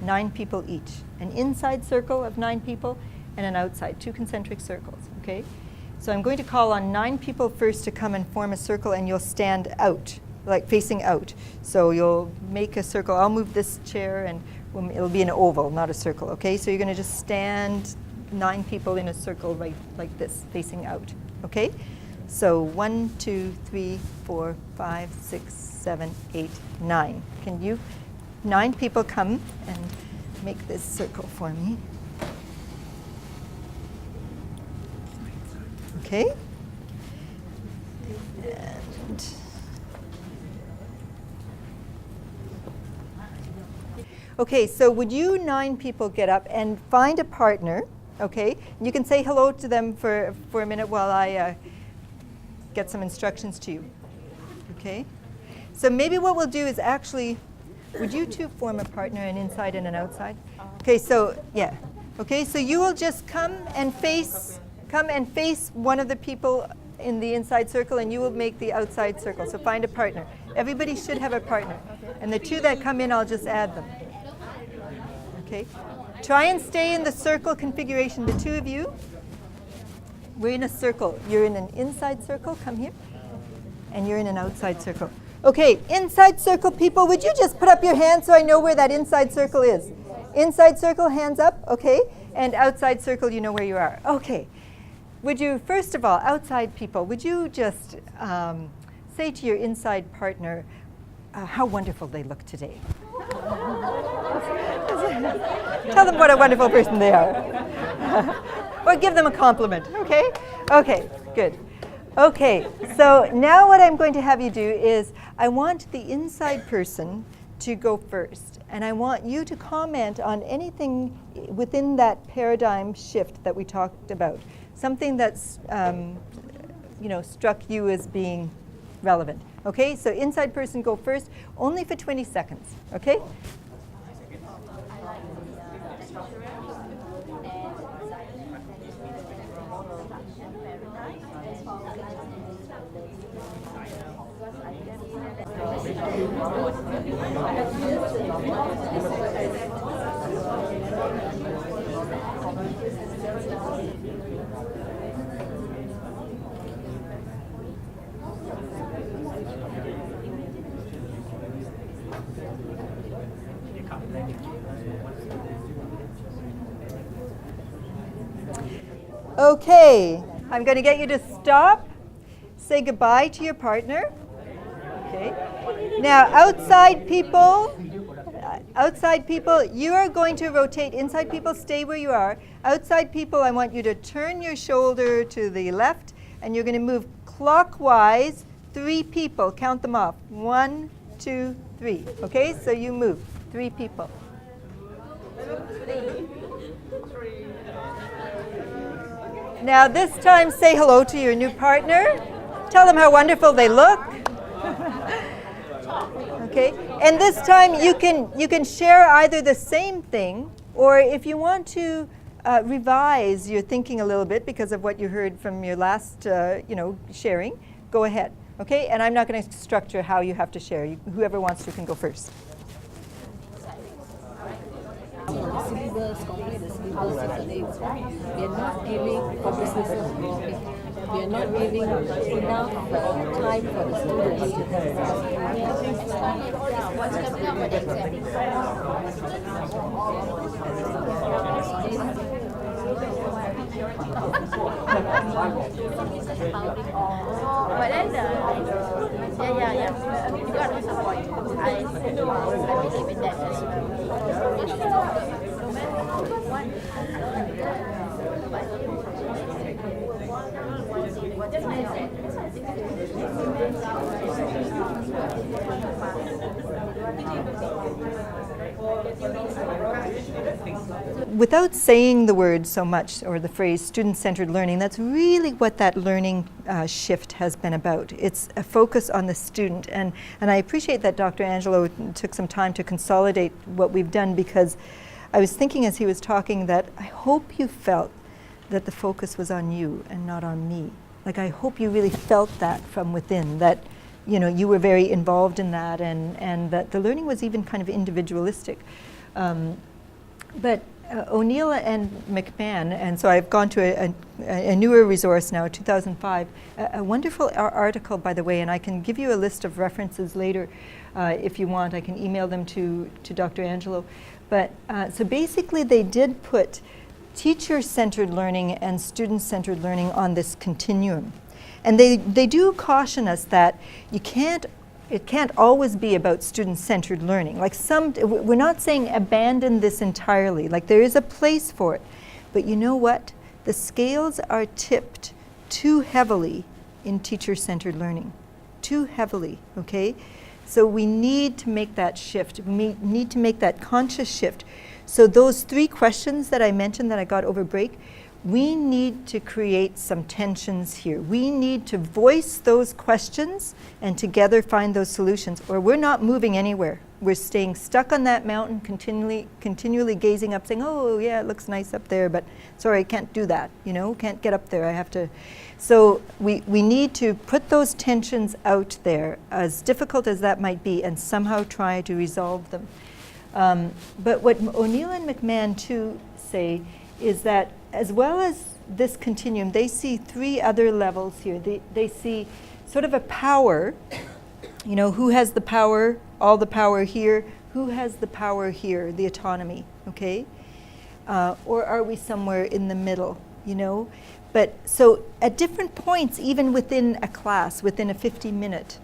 Nine people each. An inside circle of 9 people and an outside, 2 concentric circles, okay? So I'm going to call on 9 people first to come and form a circle, and you'll stand out, like facing out. So you'll make a circle. I'll move this chair and it'll be an oval, not a circle, okay? So you're going to just stand 9 people in a circle right like this, facing out, okay? So 1, 2, 3, 4, 5, 6, 7, 8, 9. Can you, 9 people come and make this circle for me? Okay? And okay, so would you 9 people get up and find a partner, okay? You can say hello to them for a minute while I get some instructions to you, okay? So maybe what we'll do is actually, would you 2 form a partner, an inside and an outside? Okay, so, yeah. Okay, so you will just come and face one of the people in the inside circle, and you will make the outside circle. So find a partner. Everybody should have a partner. And the 2 that come in, I'll just add them. Okay? Try and stay in the circle configuration. The 2 of you, we're in a circle. You're in an inside circle, come here. And you're in an outside circle. Okay, inside circle people, would you just put up your hand so I know where that inside circle is? Inside circle, hands up, okay. And outside circle, you know where you are. Okay. Would you, first of all, outside people, would you just say to your inside partner how wonderful they look today? Tell them what a wonderful person they are. Or give them a compliment, okay? Okay, good. Okay, so now what I'm going to have you do is I want the inside person to go first. And I want you to comment on anything within that paradigm shift that we talked about. Something that's, struck you as being relevant. Okay, so inside person go first, only for 20 seconds, okay? Okay, I'm going to get you to stop, say goodbye to your partner. Okay. Now, outside people, you are going to rotate. Inside people, stay where you are. Outside people, I want you to turn your shoulder to the left, and you're going to move clockwise 3 people. Count them off. 1, 2, 3. Okay, so you move 3 people. Now this time say hello to your new partner. Tell them how wonderful they look. Okay, and this time you can share either the same thing, or if you want to revise your thinking a little bit because of what you heard from your last sharing, go ahead. Okay, and I'm not going to structure how you have to share. Whoever wants to can go first. Syllabus, complete the syllabus yesterday. We are not giving businesses. We are not giving enough time for the students. What's coming up with the But then you got to support. I believe in that as well. No matter what, just like I said, without saying the word so much, or the phrase student-centered learning, that's really what that learning shift has been about. It's a focus on the student, and I appreciate that Dr. Angelo took some time to consolidate what we've done, because I was thinking as he was talking that I hope you felt that the focus was on you and not on me. Like, I hope you really felt that from within, that you were very involved in that, and that the learning was even kind of individualistic. But O'Neill and McMahon, and so I've gone to a newer resource now, 2005, a wonderful article, by the way, and I can give you a list of references later if you want. I can email them to Dr. Angelo. But so basically they did put teacher-centered learning and student-centered learning on this continuum. And they do caution us that it can't always be about student-centered learning. Like we're not saying abandon this entirely. Like, there is a place for it. But you know what? The scales are tipped too heavily in teacher-centered learning. Too heavily, okay? So we need to make that shift. We need to make that conscious shift. So those 3 questions that I mentioned that I got over break, we need to create some tensions here. We need to voice those questions and together find those solutions, or we're not moving anywhere. We're staying stuck on that mountain, continually gazing up, saying, oh yeah, it looks nice up there, but sorry, I can't do that, can't get up there, I have to. So we need to put those tensions out there, as difficult as that might be, and somehow try to resolve them. But what O'Neill and McMahon too say is that as well as this continuum, they see 3 other levels here. They see sort of a power, who has the power, all the power here, who has the power here, the autonomy, okay? or are we somewhere in the middle, you know? But so at different points, even within a class, within a 50-minute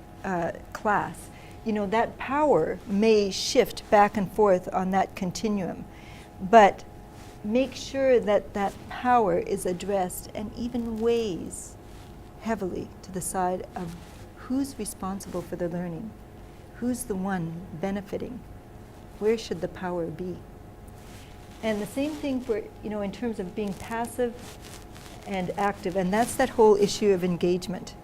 class, you know, that power may shift back and forth on that continuum. But make sure that that power is addressed and even weighs heavily to the side of who's responsible for the learning, who's the one benefiting, where should the power be? And the same thing for, you know, in terms of being passive and active, and that's that whole issue of engagement.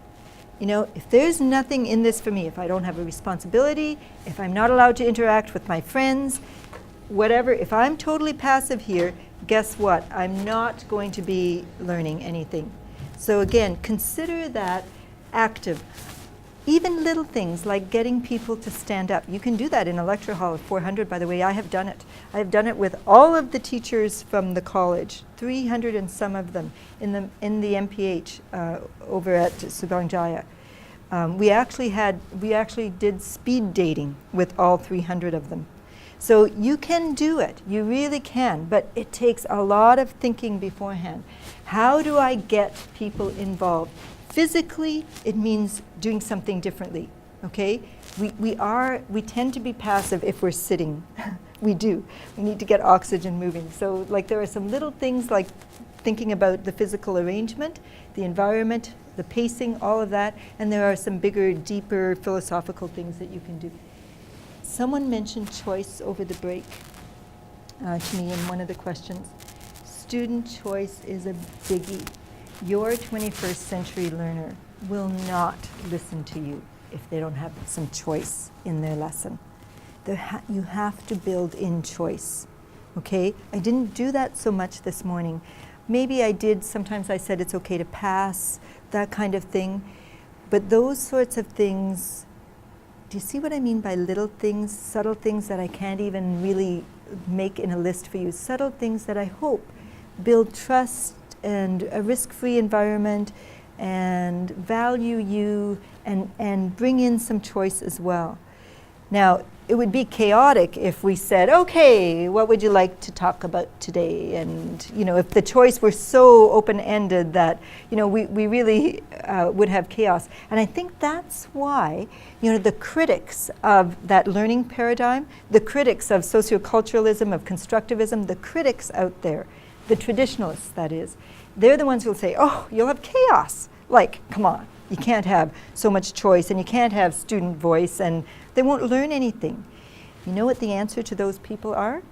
You know, if there's nothing in this for me, if I don't have a responsibility, if I'm not allowed to interact with my friends, whatever, if I'm totally passive here, guess what? I'm not going to be learning anything. So again, consider that active. Even little things like getting people to stand up. You can do that in a lecture hall of 400, by the way. I have done it. I have done it with all of the teachers from the college, 300 and some of them in the MPH over at Subang Jaya. We actually did speed dating with all 300 of them. So you can do it, you really can, but it takes a lot of thinking beforehand. How do I get people involved? Physically, it means doing something differently, okay? We tend to be passive if we're sitting. We do. We need to get oxygen moving. So like there are some little things like thinking about the physical arrangement, the environment, the pacing, all of that, and there are some bigger, deeper philosophical things that you can do. Someone mentioned choice over the break to me in one of the questions. Student choice is a biggie. Your 21st century learner will not listen to you if they don't have some choice in their lesson. You have to build in choice, okay? I didn't do that so much this morning. Maybe I did, sometimes I said it's okay to pass, that kind of thing. But those sorts of things, do you see what I mean by little things, subtle things that I can't even really make in a list for you? Subtle things that I hope build trust and a risk-free environment and value you and bring in some choice as well. Now, it would be chaotic if we said, okay, what would you like to talk about today? And, you know, if the choice were so open-ended that, you know, we really would have chaos. And I think that's why, you know, the critics of that learning paradigm, the critics of socioculturalism, of constructivism, the critics out there, the traditionalists, that is, they're the ones who will say, oh, you'll have chaos. Like, come on, you can't have so much choice and you can't have student voice and they won't learn anything. You know what the answer to those people are?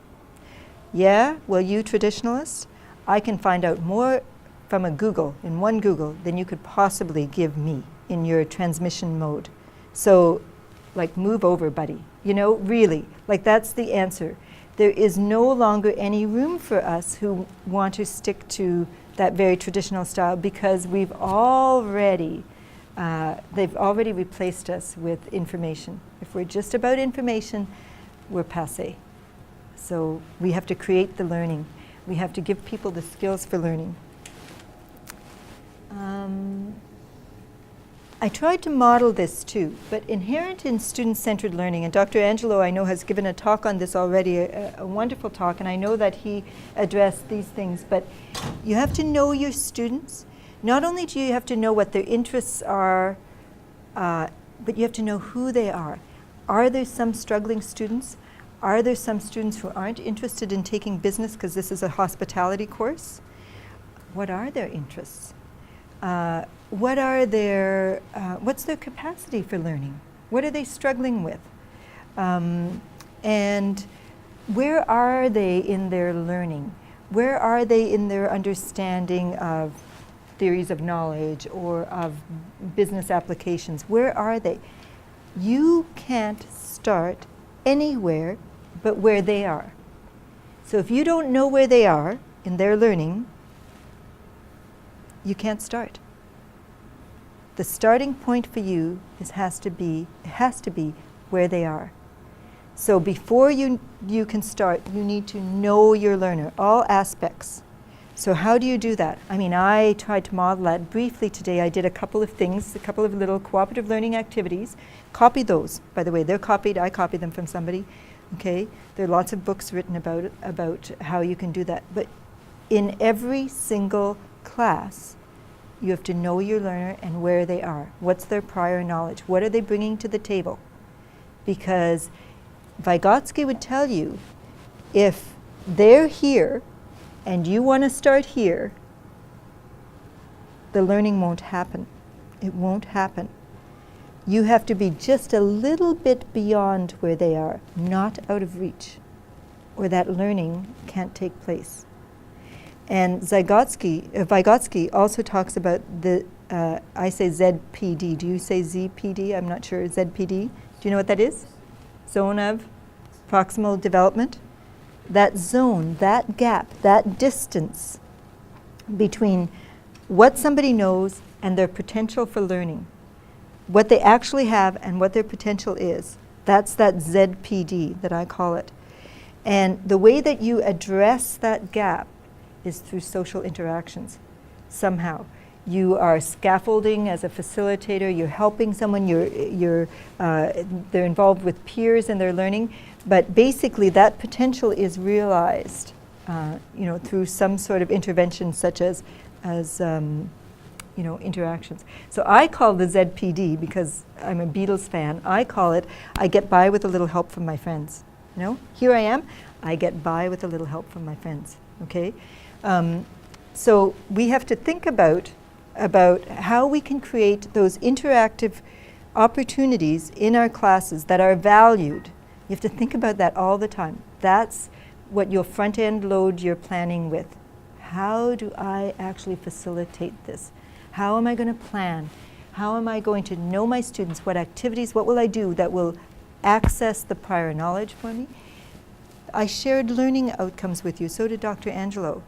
Yeah, well, you traditionalists, I can find out more from a Google, in one Google, than you could possibly give me in your transmission mode. So, like, move over, buddy. You know, really, like that's the answer. There is no longer any room for us who want to stick to that very traditional style because they've already replaced us with information. If we're just about information, we're passé. So we have to create the learning. We have to give people the skills for learning. I tried to model this too, but inherent in student-centered learning, and Dr. Angelo I know has given a talk on this already, a wonderful talk, and I know that he addressed these things, but you have to know your students. Not only do you have to know what their interests are, but you have to know who they are. Are there some struggling students? Are there some students who aren't interested in taking business because this is a hospitality course? What are their interests? What's their capacity for learning? What are they struggling with? And where are they in their learning? Where are they in their understanding of theories of knowledge or of business applications? Where are they? You can't start anywhere but where they are. So if you don't know where they are in their learning, you can't start. The starting point for you has to be where they are. So before you can start, you need to know your learner, all aspects. So how do you do that? I mean, I tried to model that briefly today. I did a couple of things, a couple of little cooperative learning activities. Copy those, by the way. They're copied. I copied them from somebody. Okay, there are lots of books written about how you can do that. But in every single class, you have to know your learner and where they are. What's their prior knowledge? What are they bringing to the table? Because Vygotsky would tell you, if they're here and you want to start here, the learning won't happen. It won't happen. You have to be just a little bit beyond where they are, not out of reach, or that learning can't take place. And Vygotsky also talks about the, I say ZPD. Do you say ZPD? I'm not sure. ZPD. Do you know what that is? Zone of proximal development. That zone, that gap, that distance between what somebody knows and their potential for learning, what they actually have and what their potential is. That's that ZPD that I call it. And the way that you address that gap is through social interactions. Somehow, you are scaffolding as a facilitator. You're helping someone. They're involved with peers in their learning. But basically, that potential is realized, through some sort of intervention, such as interactions. So I call the ZPD, because I'm a Beatles fan, I call it, I get by with a little help from my friends. Here I am, I get by with a little help from my friends, okay? So we have to think about how we can create those interactive opportunities in our classes that are valued. You have to think about that all the time. That's what you'll front-end load your planning with. How do I actually facilitate this? How am I going to plan? How am I going to know my students? What activities, what will I do that will access the prior knowledge for me? I shared learning outcomes with you, so did Dr. Angelo.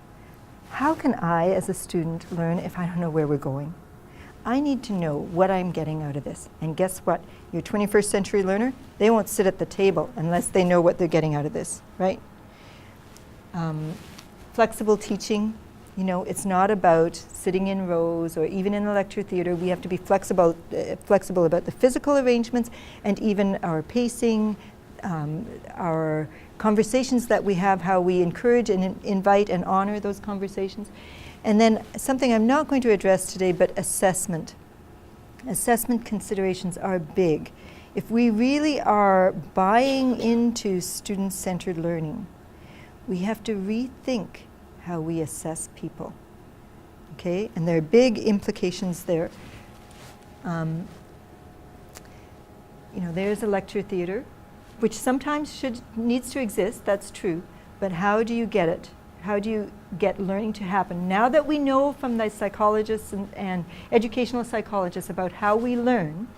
How can I, as a student, learn if I don't know where we're going? I need to know what I'm getting out of this. And guess what? Your 21st century learner, they won't sit at the table unless they know what they're getting out of this, right? Flexible teaching, it's not about sitting in rows or even in a lecture theater. We have to be flexible about the physical arrangements and even our pacing, our conversations that we have, how we encourage and invite and honor those conversations. And then something I'm not going to address today, but assessment. Assessment considerations are big. If we really are buying into student-centered learning, we have to rethink how we assess people, okay? And there are big implications there. There's a lecture theater, which sometimes needs to exist, that's true, but how do you get it? How do you get learning to happen? Now that we know from the psychologists and educational psychologists about how we learn,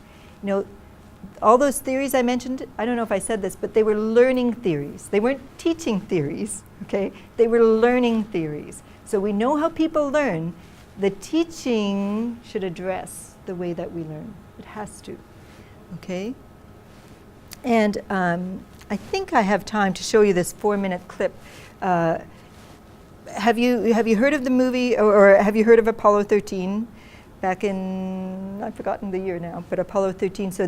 all those theories I mentioned, I don't know if I said this, but they were learning theories. They weren't teaching theories, okay? They were learning theories. So we know how people learn. The teaching should address the way that we learn. It has to, okay? And I think I have time to show you this 4-minute clip. Have you heard of the movie, or have you heard of Apollo 13? Back in, I've forgotten the year now, but Apollo 13. So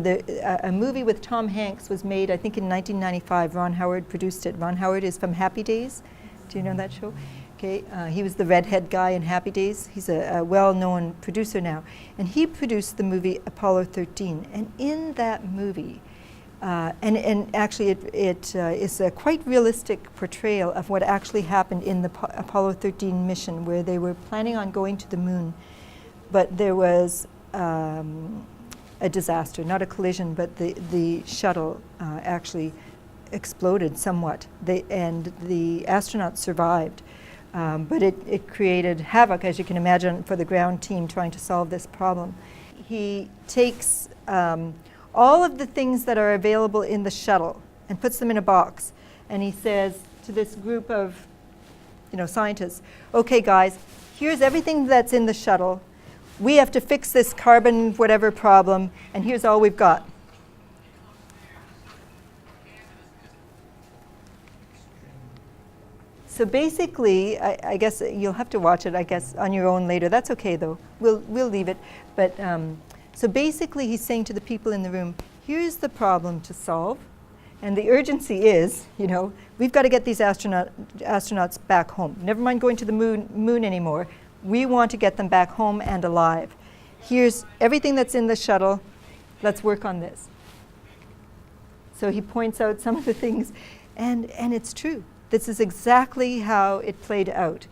a movie with Tom Hanks was made, I think, in 1995. Ron Howard produced it. Ron Howard is from Happy Days. Do you know that show? Okay, he was the redhead guy in Happy Days. He's a well-known producer now. And he produced the movie Apollo 13. And in that movie, and actually it is a quite realistic portrayal of what actually happened in the Apollo 13 mission, where they were planning on going to the moon. But there was a disaster, not a collision, but the shuttle actually exploded somewhat. And the astronauts survived. But it created havoc, as you can imagine, for the ground team trying to solve this problem. He takes all of the things that are available in the shuttle and puts them in a box. And he says to this group of scientists, okay guys, here's everything that's in the shuttle. We have to fix this carbon whatever problem, and here's all we've got. So basically, I guess you'll have to watch it, I guess, on your own later. That's okay, though. We'll leave it. But so basically, he's saying to the people in the room, here's the problem to solve. And the urgency is, you know, we've got to get these astronauts back home. Never mind going to the moon anymore. We want to get them back home and alive. Here's everything that's in the shuttle. Let's work on this. So he points out some of the things, and it's true. This is exactly how it played out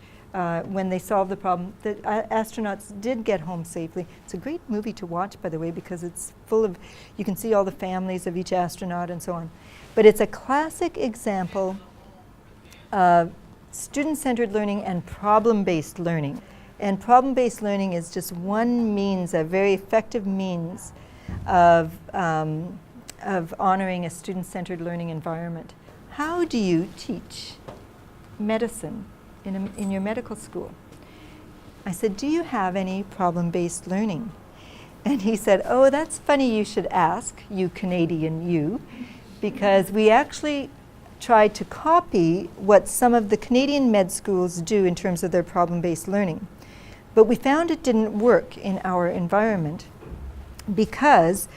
when they solved the problem. The astronauts did get home safely. It's a great movie to watch, by the way, because it's full of, you can see all the families of each astronaut and so on. But it's a classic example of student-centered learning and problem-based learning. And problem-based learning is just one means, a very effective means of honoring a student-centered learning environment. How do you teach medicine in your medical school? I said, do you have any problem-based learning? And he said, oh, that's funny you should ask, you Canadian you, because we actually tried to copy what some of the Canadian med schools do in terms of their problem-based learning. But we found it didn't work in our environment because,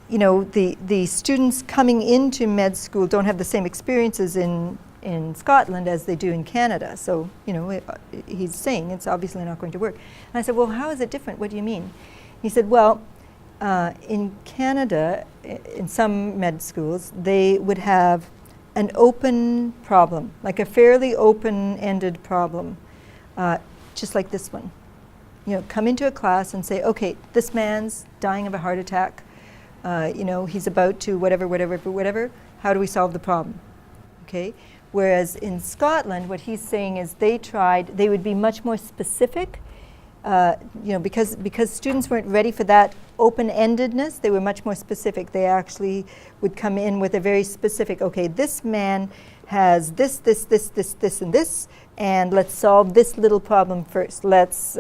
you know, the students coming into med school don't have the same experiences in Scotland as they do in Canada. So, you know, he's saying it's obviously not going to work. And I said, well, how is it different? What do you mean? He said, well, in Canada, in some med schools, they would have an open problem, like a fairly open-ended problem, just like this one. You know, come into a class and say, okay, this man's dying of a heart attack. You know, he's about to whatever. How do we solve the problem? Okay. Whereas in Scotland, what he's saying is they would be much more specific. You know, because students weren't ready for that open-endedness, they were much more specific. They actually would come in with a very specific, okay, this man has this, and this, and let's solve this little problem first. Let's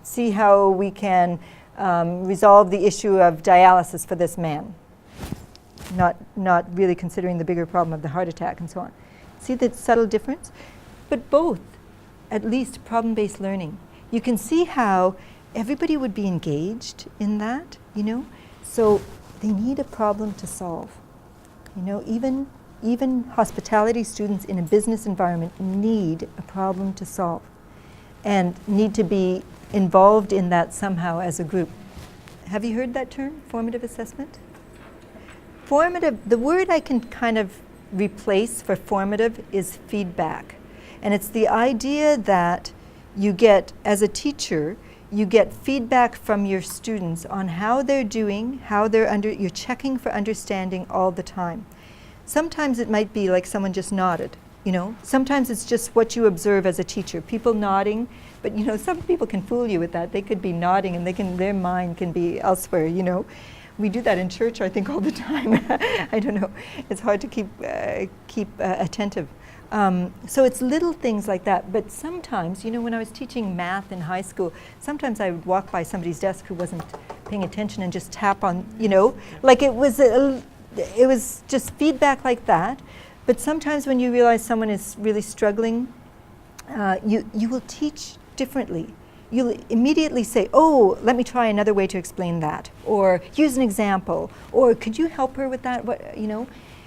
see how we can resolve the issue of dialysis for this man. Not really considering the bigger problem of the heart attack and so on. See the subtle difference? But both, at least problem-based learning. You can see how everybody would be engaged in that, you know? So they need a problem to solve. You know, even hospitality students in a business environment need a problem to solve and need to be involved in that somehow as a group. Have you heard that term, formative assessment? Formative, the word I can kind of replace for formative is feedback. And it's the idea that you get, as a teacher, you get feedback from your students on how they're doing, you're checking for understanding all the time. Sometimes it might be like someone just nodded, you know. Sometimes it's just what you observe as a teacher, people nodding, but you know, some people can fool you with that. They could be nodding and their mind can be elsewhere, you know. We do that in church, I think, all the time. I don't know. It's hard to keep attentive. So it's little things like that. But sometimes, you know, when I was teaching math in high school, sometimes I would walk by somebody's desk who wasn't paying attention and just tap on, you know, like it was just feedback like that. But sometimes when you realize someone is really struggling, you will teach differently. You'll immediately say, oh, let me try another way to explain that, or use an example, or could you help her with that, what, you know?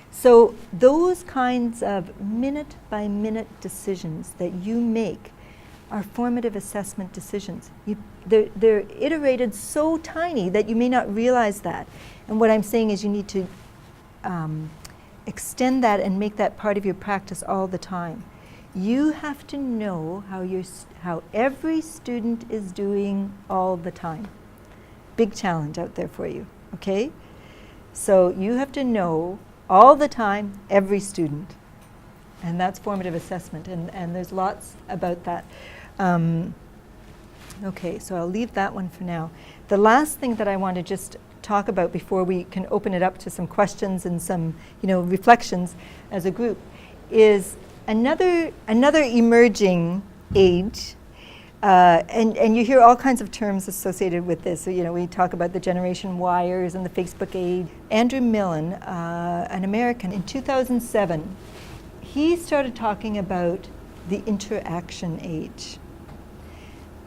So those kinds of minute-by-minute decisions that you make are formative assessment decisions. They're iterated so tiny that you may not realize that. And what I'm saying is you need to extend that and make that part of your practice all the time. You have to know how every student is doing all the time. Big challenge out there for you, okay? So you have to know all the time, every student. And that's formative assessment, and there's lots about that. Okay, so I'll leave that one for now. The last thing that I want to just talk about before we can open it up to some questions and some, you know, reflections as a group is another emerging age, and you hear all kinds of terms associated with this. So, you know, we talk about the Generation Yers and the Facebook age. Andrew Millen, an American, in 2007, he started talking about the interaction age.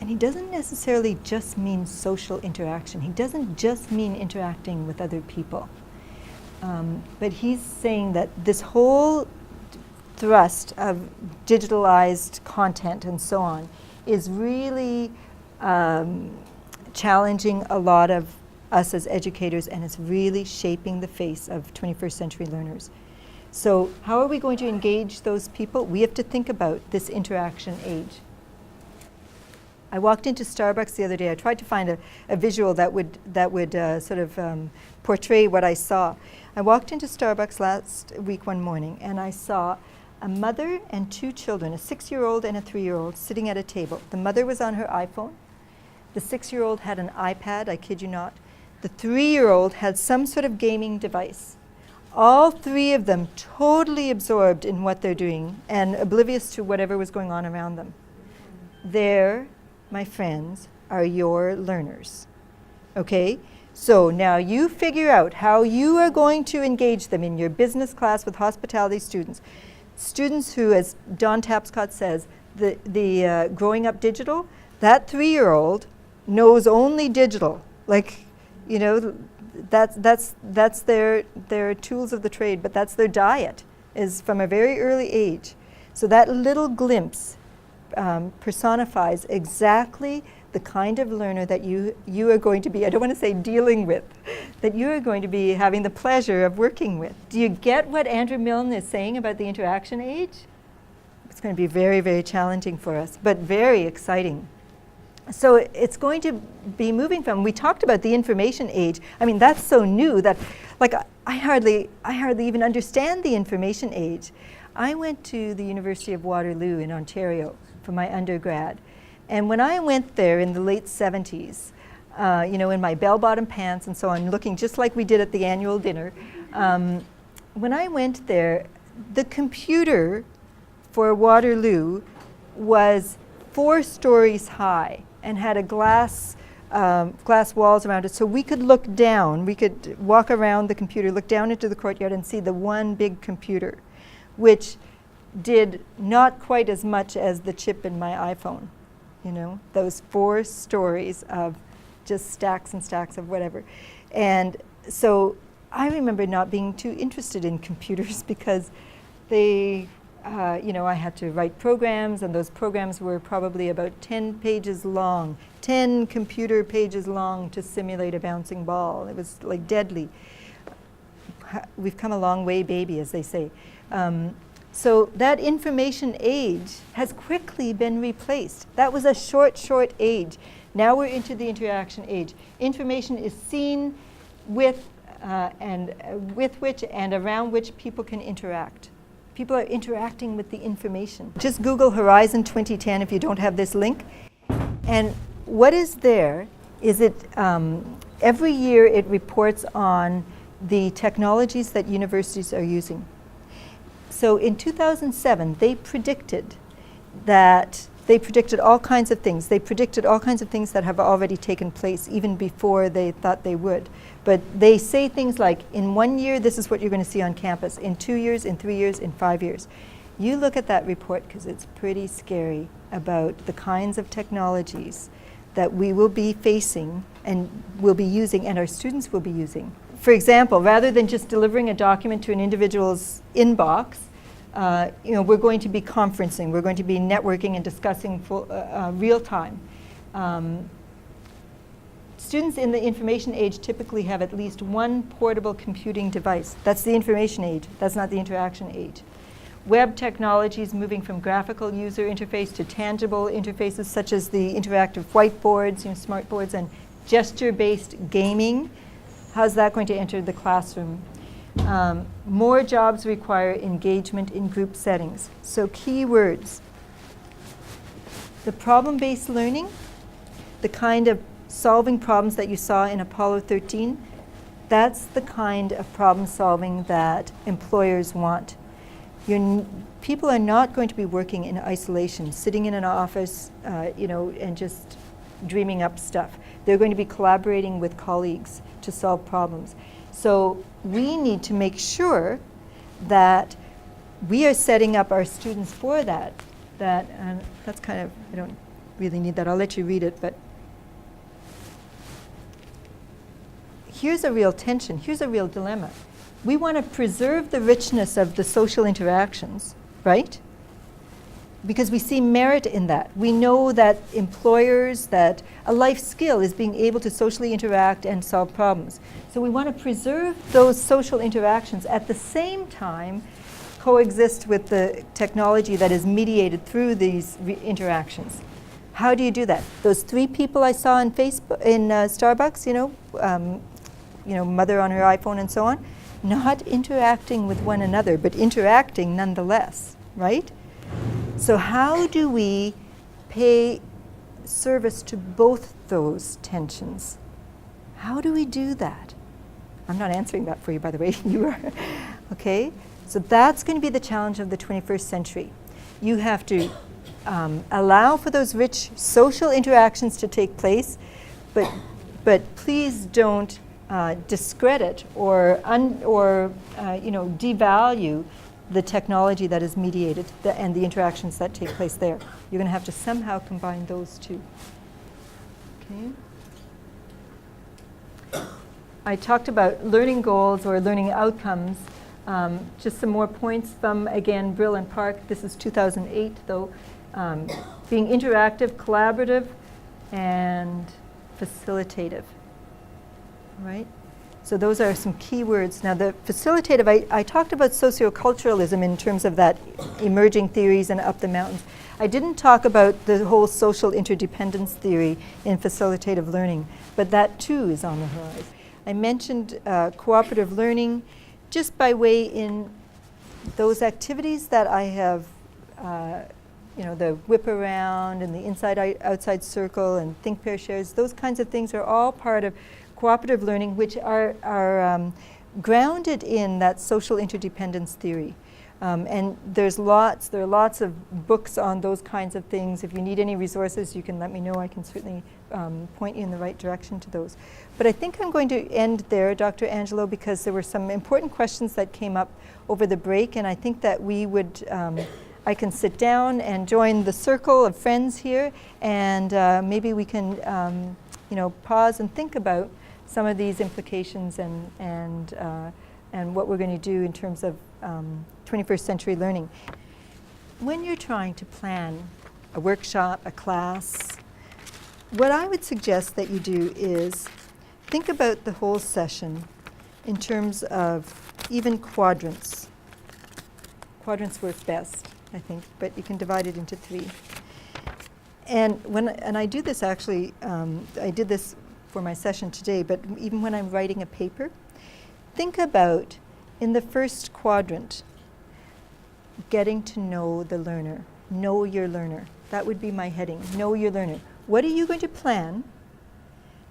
And he doesn't necessarily just mean social interaction. He doesn't just mean interacting with other people. But he's saying that this whole thrust of digitalized content and so on is really challenging a lot of us as educators, and it's really shaping the face of 21st century learners. So how are we going to engage those people? We have to think about this interaction age. I walked into Starbucks the other day. I tried to find a visual that would sort of portray what I saw. I walked into Starbucks last week one morning, and I saw a mother and two children, a 6-year-old and a 3-year-old, sitting at a table. The mother was on her iPhone. The 6-year-old had an iPad, I kid you not. The 3-year-old had some sort of gaming device. All three of them totally absorbed in what they're doing and oblivious to whatever was going on around them. There, my friends, are your learners. Okay? So now you figure out how you are going to engage them in your business class with hospitality students. Students who, as Don Tapscott says, the growing up digital, that 3-year-old knows only digital. Like, you know, that's their tools of the trade, but that's their diet, is from a very early age. So that little glimpse personifies exactly the kind of learner that you are going to be, I don't want to say dealing with, that you are going to be having the pleasure of working with. Do you get what Andrew Milne is saying about the interaction age? It's going to be very, very challenging for us, but very exciting. So it's going to be moving from, we talked about the information age. I mean, that's so new that, like, I hardly even understand the information age. I went to the University of Waterloo in Ontario for my undergrad. And when I went there in the late 70s, you know, in my bell-bottom pants and so on, looking just like we did at the annual dinner, when I went there, the computer for Waterloo was 4 stories high and had a glass walls around it, so we could look down. We could walk around the computer, look down into the courtyard and see the one big computer, which did not quite as much as the chip in my iPhone. You know, those 4 stories of just stacks and stacks of whatever. And so I remember not being too interested in computers because they, you know, I had to write programs, and those programs were probably about 10 pages long, 10 computer pages long to simulate a bouncing ball. It was like deadly. We've come a long way, baby, as they say. So that information age has quickly been replaced. That was a short age. Now we're into the interaction age. Information is seen with with which and around which people can interact. People are interacting with the information. Just Google Horizon 2010 if you don't have this link. And what is there is every year it reports on the technologies that universities are using. So in 2007, they predicted all kinds of things. They predicted all kinds of things that have already taken place even before they thought they would. But they say things like, in 1 year, this is what you're going to see on campus. In 2 years, in 3 years, in 5 years. You look at that report because it's pretty scary about the kinds of technologies that we will be facing and will be using and our students will be using. For example, rather than just delivering a document to an individual's inbox, you know, we're going to be conferencing, we're going to be networking and discussing real time. Students in the information age typically have at least one portable computing device. That's the information age, that's not the interaction age. Web technologies moving from graphical user interface to tangible interfaces such as the interactive whiteboards, you know, smart boards, and gesture-based gaming. How's that going to enter the classroom? More jobs require engagement in group settings. So key words. The problem-based learning, the kind of solving problems that you saw in Apollo 13, that's the kind of problem solving that employers want. People are not going to be working in isolation, sitting in an office, you know, and just dreaming up stuff. They're going to be collaborating with colleagues to solve problems. So we need to make sure that we are setting up our students for that. That's kind of, I don't really need that. I'll let you read it, but here's a real tension. Here's a real dilemma. we want to preserve the richness of the social interactions, right? Because we see merit in that. We know that employers, that a life skill is being able to socially interact and solve problems. So we want to preserve those social interactions, at the same time coexist with the technology that is mediated through these interactions. How do you do that? Those 3 people I saw in Starbucks, mother on her iPhone and so on, not interacting with one another, but interacting nonetheless, right? So how do we pay service to both those tensions? How do we do that? I'm not answering that for you, by the way. You are. Okay? So that's going to be the challenge of the 21st century. You have to allow for those rich social interactions to take place, but please don't discredit or devalue the technology that is mediated and the interactions that take place there. You're going to have to somehow combine those two. Okay. I talked about learning goals or learning outcomes. Just some more points from, again, Brill and Park. This is 2008, though. Being interactive, collaborative, and facilitative. Right? So those are some key words. Now the facilitative, I talked about socioculturalism in terms of that emerging theories and up the mountains. I didn't talk about the whole social interdependence theory in facilitative learning, but that too is on the horizon. I mentioned cooperative learning just by way in those activities that I have, the whip around and the inside-outside circle and think, pair, shares, those kinds of things are all part of cooperative learning, which are grounded in that social interdependence theory. And there are lots of books on those kinds of things. If you need any resources, you can let me know. I can certainly point you in the right direction to those. But I think I'm going to end there, Dr. Angelo, because there were some important questions that came up over the break, and I think that we would, I can sit down and join the circle of friends here, and maybe we can, pause and think about some of these implications and what we're going to do in terms of 21st century learning. When you're trying to plan a workshop, a class, what I would suggest that you do is think about the whole session in terms of even quadrants. Quadrants work best, I think, but you can divide it into 3. And I do this actually, I did this for my session today, but even when I'm writing a paper, think about, in the first quadrant, getting to know the learner. Know your learner. That would be my heading. Know your learner. What are you going to plan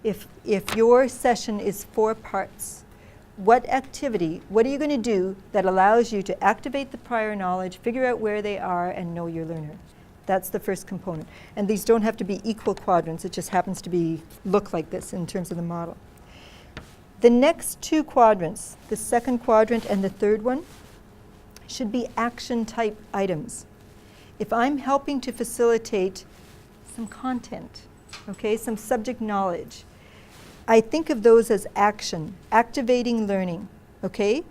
if your session is 4 parts? What activity, what are you going to do that allows you to activate the prior knowledge, figure out where they are, and know your learner? That's the first component. And these don't have to be equal quadrants. It just happens to look like this in terms of the model. The next 2 quadrants, the second quadrant and the third one, should be action type items. If I'm helping to facilitate some content, okay, some subject knowledge, I think of those as action, activating learning, okay?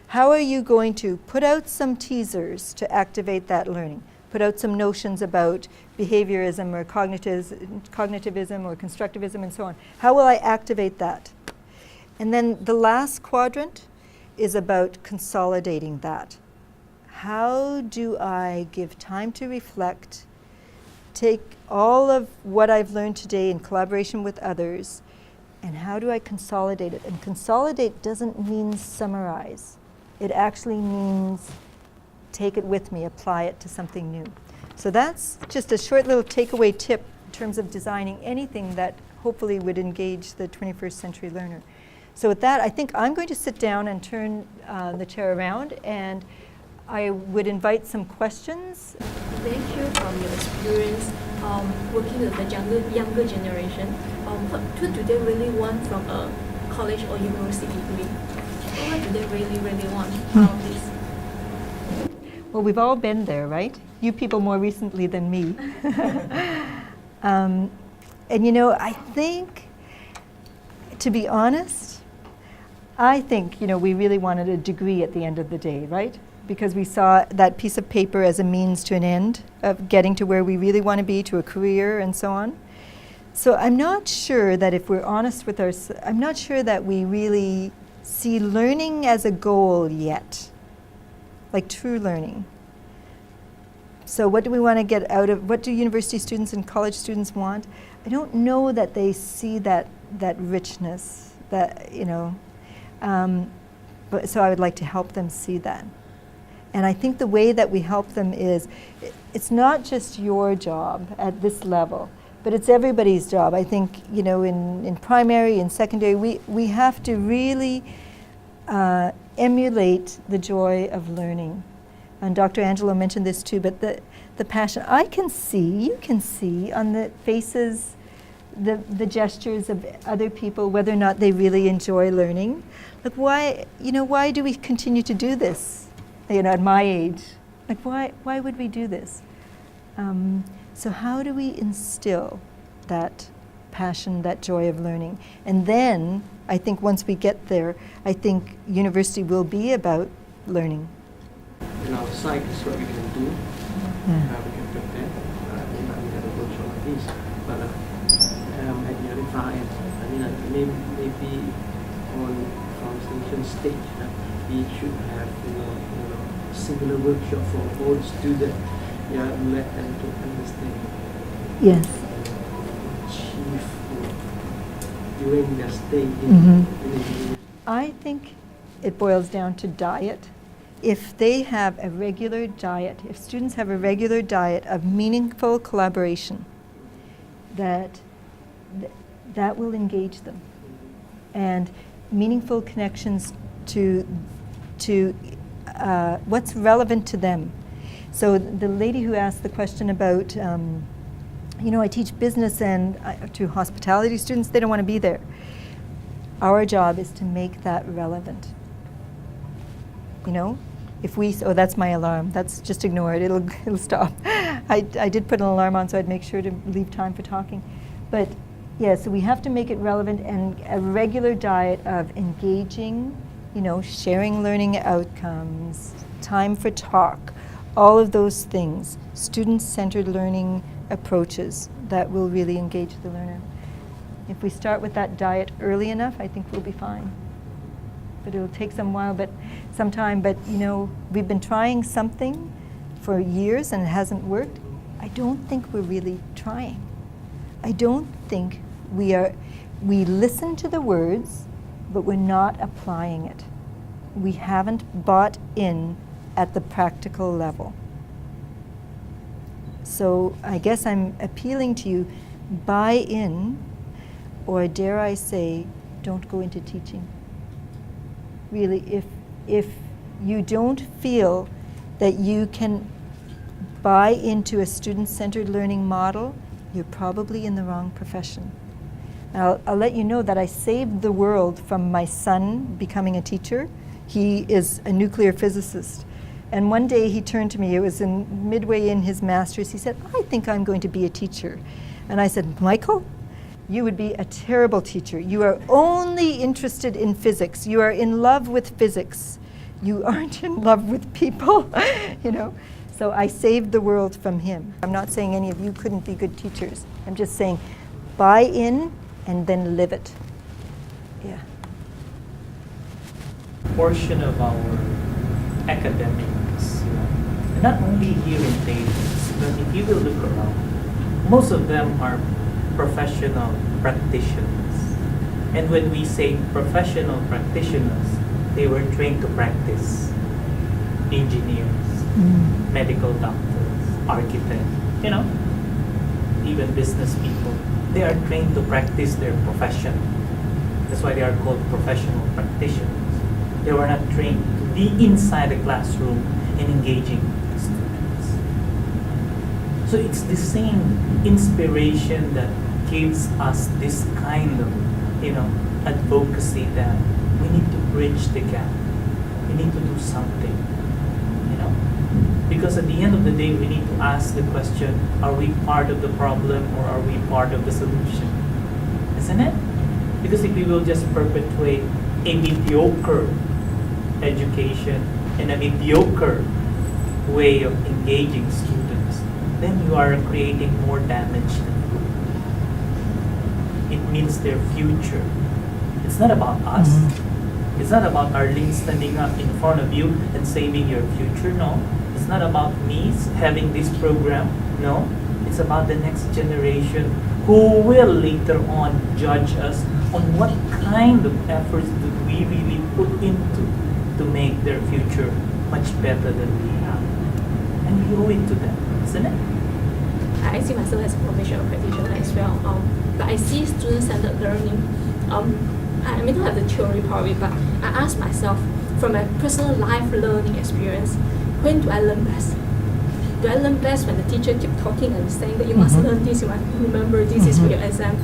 How are you going to put out some teasers to activate that learning? Put out some notions about behaviorism or cognitivism or constructivism and so on. How will I activate that? And then the last quadrant is about consolidating that. How do I give time to reflect, take all of what I've learned today in collaboration with others, and how do I consolidate it? And consolidate doesn't mean summarize. It actually means take it with me, apply it to something new. So that's just a short little takeaway tip in terms of designing anything that hopefully would engage the 21st century learner. So with that, I think I'm going to sit down and turn the chair around, and I would invite some questions. Thank you from your experience working with the younger generation. What do they really want from a college or university degree? What do they really want out of this? Well, we've all been there, right? You people more recently than me. And I think, to be honest, I think, we really wanted a degree at the end of the day, right? Because we saw that piece of paper as a means to an end of getting to where we really want to be, to a career and so on. So I'm not sure that if we're honest with ourselves, I'm not sure that we really see learning as a goal yet, like true learning. So what do we want to get out of, what do university students and college students want? I don't know that they see that richness, that, but so I would like to help them see that. And I think the way that we help them is, it's not just your job at this level, but it's everybody's job. I think, in primary and secondary, we have to really emulate the joy of learning. And Dr. Angelo mentioned this too, but the passion, you can see on the faces, the gestures of other people, whether or not they really enjoy learning. Like why do we continue to do this? At my age, like why would we do this? So how do we instill that passion, that joy of learning? And then I think once we get there, I think university will be about learning. In our side is what we can do. We can prepare. We have a workshop like this. But at the other time, maybe on foundation stage, we should have similar workshop for all students. Let them to understand. Yes. Achieve during their stay in I think it boils down to diet. If they have a regular diet, if students have a regular diet of meaningful collaboration, that will engage them. And meaningful connections to what's relevant to them. So the lady who asked the question about, I teach business and to hospitality students, they don't want to be there. Our job is to make that relevant. That's my alarm. That's just ignore it. It'll stop. I did put an alarm on so I'd make sure to leave time for talking. But yeah, so we have to make it relevant, and a regular diet of engaging, sharing learning outcomes, time for talk, all of those things, student-centered learning approaches that will really engage the learner. If we start with that diet early enough, I think we'll be fine. But it'll take some time. But we've been trying something for years and it hasn't worked. I don't think we're really trying. I don't think we listen to the words, but we're not applying it. We haven't bought in at the practical level. So I guess I'm appealing to you, buy in, or dare I say, don't go into teaching. Really, if you don't feel that you can buy into a student-centered learning model, you're probably in the wrong profession. I'll let you know that I saved the world from my son becoming a teacher. He is a nuclear physicist. And one day he turned to me, it was midway in his master's, he said, I think I'm going to be a teacher. And I said, Michael, you would be a terrible teacher. You are only interested in physics. You are in love with physics. You aren't in love with people, So I saved the world from him. I'm not saying any of you couldn't be good teachers. I'm just saying buy in and then live it. Yeah. Portion of our academics, not only here in Davis, but if you will look around, most of them are professional practitioners. And when we say professional practitioners, they were trained to practice. Engineers, medical doctors, architects, even business people. They are trained to practice their profession. That's why they are called professional practitioners. They were not trained to be inside the classroom and engaging with the students. So it's the same inspiration that gives us this kind of, advocacy that we need to bridge the gap. We need to do something, Because at the end of the day, we need to ask the question, are we part of the problem or are we part of the solution? Isn't it? Because if we will just perpetuate a mediocre education and a mediocre way of engaging students, then you are creating more damage than good. It means their future. It's not about us. It's not about Arlene standing up in front of you and saving your future. No. It's not about me having this program. No. It's about the next generation who will later on judge us on what kind of efforts did we really put into to make their future much better than we have. And we owe it to them, isn't it? I see myself as a professional practitioner as well. But I see student-centered learning. I may not have the theory part of it, but I ask myself from my personal life learning experience, when do I learn best? Do I learn best when the teacher keep talking and saying that you must learn this, you must remember this is for your exam?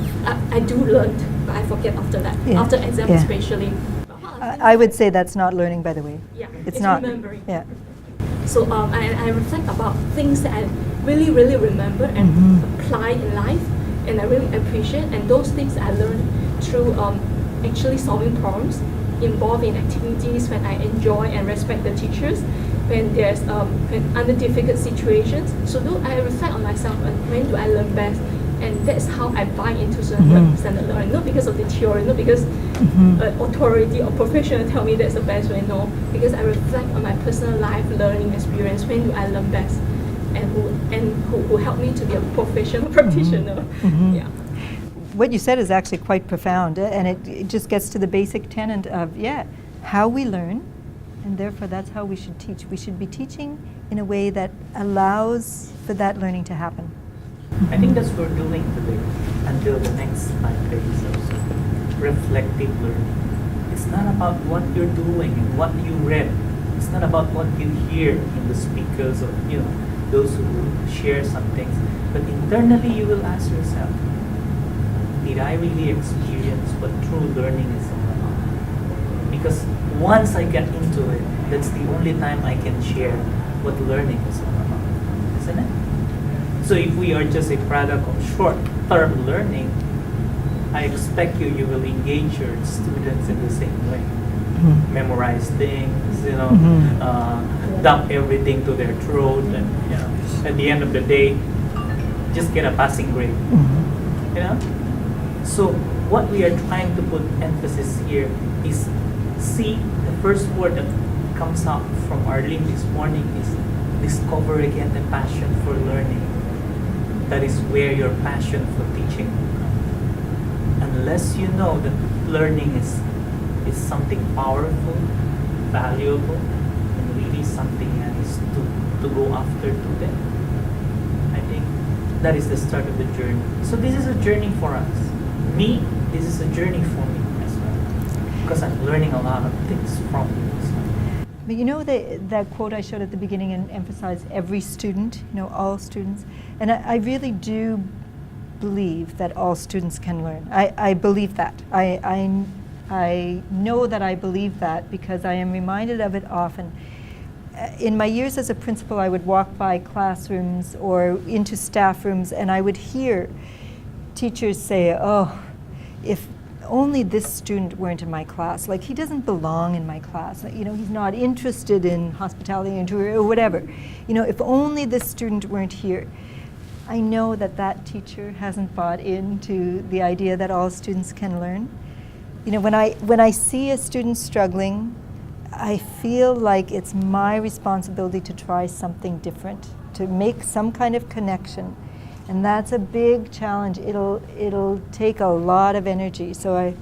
I do learn, but I forget after that, after exam especially. I would say that's not learning, by the way. Yeah, it's not. remembering. Yeah. So I reflect about things that I really, really remember and apply in life, and I really appreciate. And those things I learned through actually solving problems, involved in activities when I enjoy and respect the teachers, when there's when under difficult situations. So I reflect on myself and when do I learn best, and that's how I buy into standard learning. Not because of the theory, not because authority or professional tell me that's the best way. No, because I reflect on my personal life learning experience. When do I learn best, and who helped me to be a professional practitioner. Yeah. What you said is actually quite profound, and it just gets to the basic tenet of, how we learn, and therefore that's how we should teach. We should be teaching in a way that allows for that learning to happen. I think that's what we're doing today until the next 5 days or so. Reflective learning. It's not about what you're doing and what you read. It's not about what you hear in the speakers or those who share some things. But internally you will ask yourself, did I really experience what true learning is all about? Because once I get into it, that's the only time I can share what learning is all about, isn't it? So if we are just a product of short-term learning, I expect you will engage your students in the same way. Memorize things, dump everything to their throat, and at the end of the day, just get a passing grade. So what we are trying to put emphasis here is, see, the first word that comes out from Arlene this morning is discover again the passion for learning. That is where your passion for teaching will come. Unless you know that learning is something powerful, valuable, and really something nice to go after today, I think that is the start of the journey. So this is a journey for us. This is a journey for me as well, because I'm learning a lot of things from you as well. But you know that quote I showed at the beginning and emphasized every student, all students, and I really do believe that all students can learn. I believe that. I know that I believe that because I am reminded of it often. In my years as a principal, I would walk by classrooms or into staff rooms, and I would hear teachers say, "Oh, if only this student weren't in my class, like he doesn't belong in my class, he's not interested in hospitality or whatever. If only this student weren't here." I know that teacher hasn't bought into the idea that all students can learn. When I see a student struggling, I feel like it's my responsibility to try something different, to make some kind of connection. And that's a big challenge. It'll take a lot of energy. So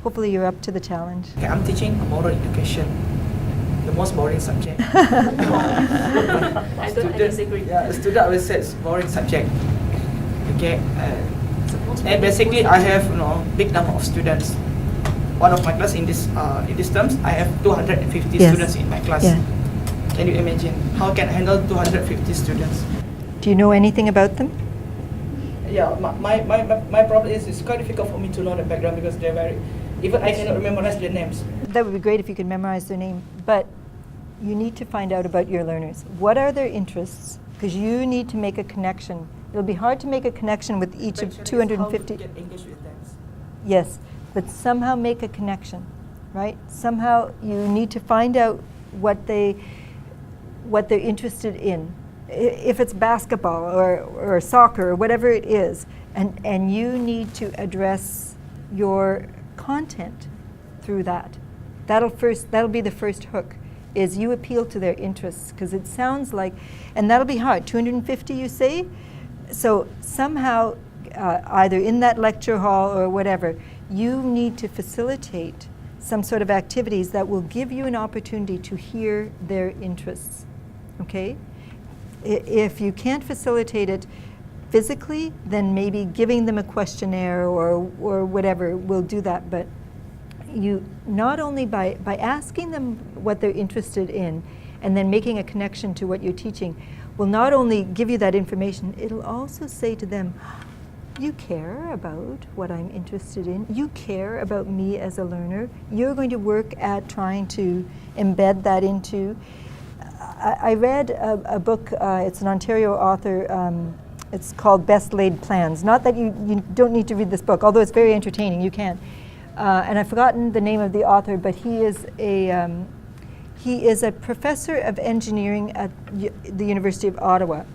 hopefully you're up to the challenge. Okay, I'm teaching moral education, the most boring subject. I don't disagree. Yeah, the student always says boring subject. Okay, and basically I have big number of students. One of my class in this terms, I have 250 students in my class. Yeah. Can you imagine how can I handle 250 students? Do you know anything about them? Yeah, my problem is it's quite difficult for me to know the background because they're even I cannot memorize their names. That would be great if you could memorize their name, but you need to find out about your learners. What are their interests? Because you need to make a connection. It'll be hard to make a connection with each of 250. How to get engaged with them. Yes, but somehow make a connection. right? Somehow you need to find out what they're interested in. If it's basketball or soccer or whatever it is, and you need to address your content through that. That'll be the first hook, is you appeal to their interests, because it sounds like, and that'll be hard, 250 you say? So somehow, either in that lecture hall or whatever, you need to facilitate some sort of activities that will give you an opportunity to hear their interests, okay? If you can't facilitate it physically, then maybe giving them a questionnaire or whatever will do that. But you, not only by asking them what they're interested in and then making a connection to what you're teaching, will not only give you that information, it'll also say to them, you care about what I'm interested in. You care about me as a learner. You're going to work at trying to embed that into. I read a book, it's an Ontario author, it's called Best Laid Plans. Not that you don't need to read this book, although it's very entertaining, you can. And I've forgotten the name of the author, but he is a professor of engineering at the University of Ottawa.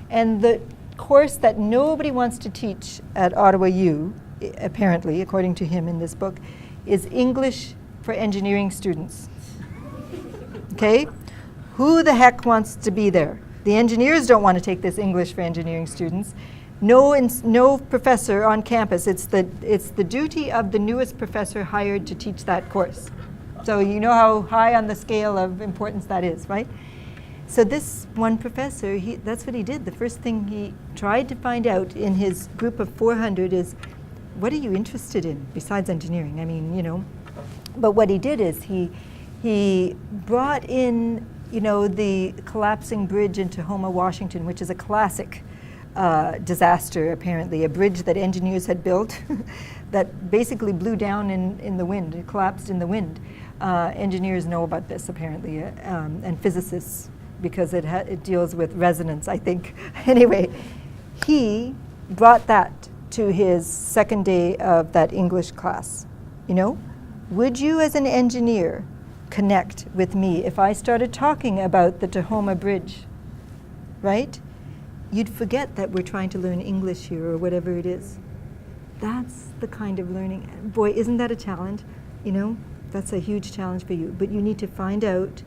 And the course that nobody wants to teach at Ottawa U, apparently, according to him in this book, is English for engineering students. Okay? Who the heck wants to be there? The engineers don't want to take this English for engineering students. No professor on campus. It's the duty of the newest professor hired to teach that course. So you know how high on the scale of importance that is, right? So this one professor, that's what he did. The first thing he tried to find out in his group of 400 is, what are you interested in besides engineering? I mean, you know. But what he did is he brought in, you know, the collapsing bridge into Tacoma, Washington, which is a classic disaster, apparently, a bridge that engineers had built that basically blew down in the wind. It collapsed in the wind. Engineers know about this, apparently, and physicists, because it deals with resonance, I think. Anyway, he brought that to his second day of that English class. You know, would you as an engineer connect with me if I started talking about the Tacoma Bridge, right? You'd forget that we're trying to learn English here or whatever it is. That's the kind of learning. Boy, isn't that a challenge? You know, that's a huge challenge for you. But you need to find out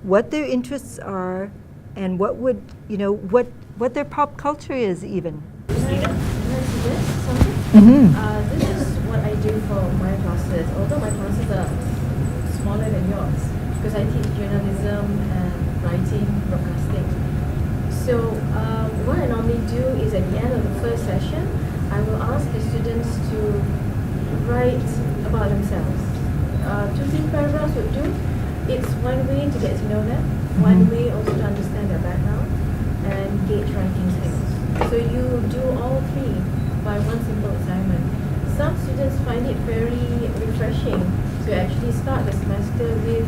what their interests are and what would, you know, what their pop culture is even. This is what I do for my classes. Although my classes are smaller than yours, because I teach journalism and writing, broadcasting. So what I normally do is at the end of the first session, I will ask the students to write about themselves. 2-3 paragraphs would do. It's one way to get to know them, one way also to understand their background and gauge writing skills. So you do all three by one simple assignment. Some students find it very refreshing to actually start the semester with,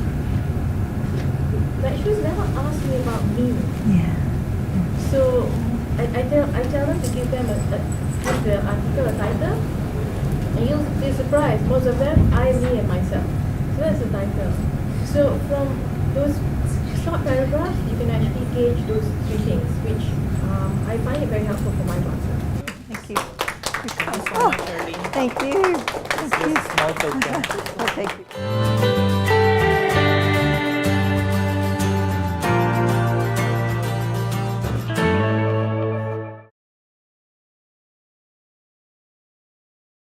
lecturers never asked me about me. Yeah. So I tell them to give them give the article a title, and you'll be surprised. Most of them, I, me, and myself. So that's the title. So from those short paragraphs, you can actually gauge those three things, which I find it very helpful for my classes. Thank you. Thanks so much, Shirley. Thank you. It's just a small token. Well, thank you.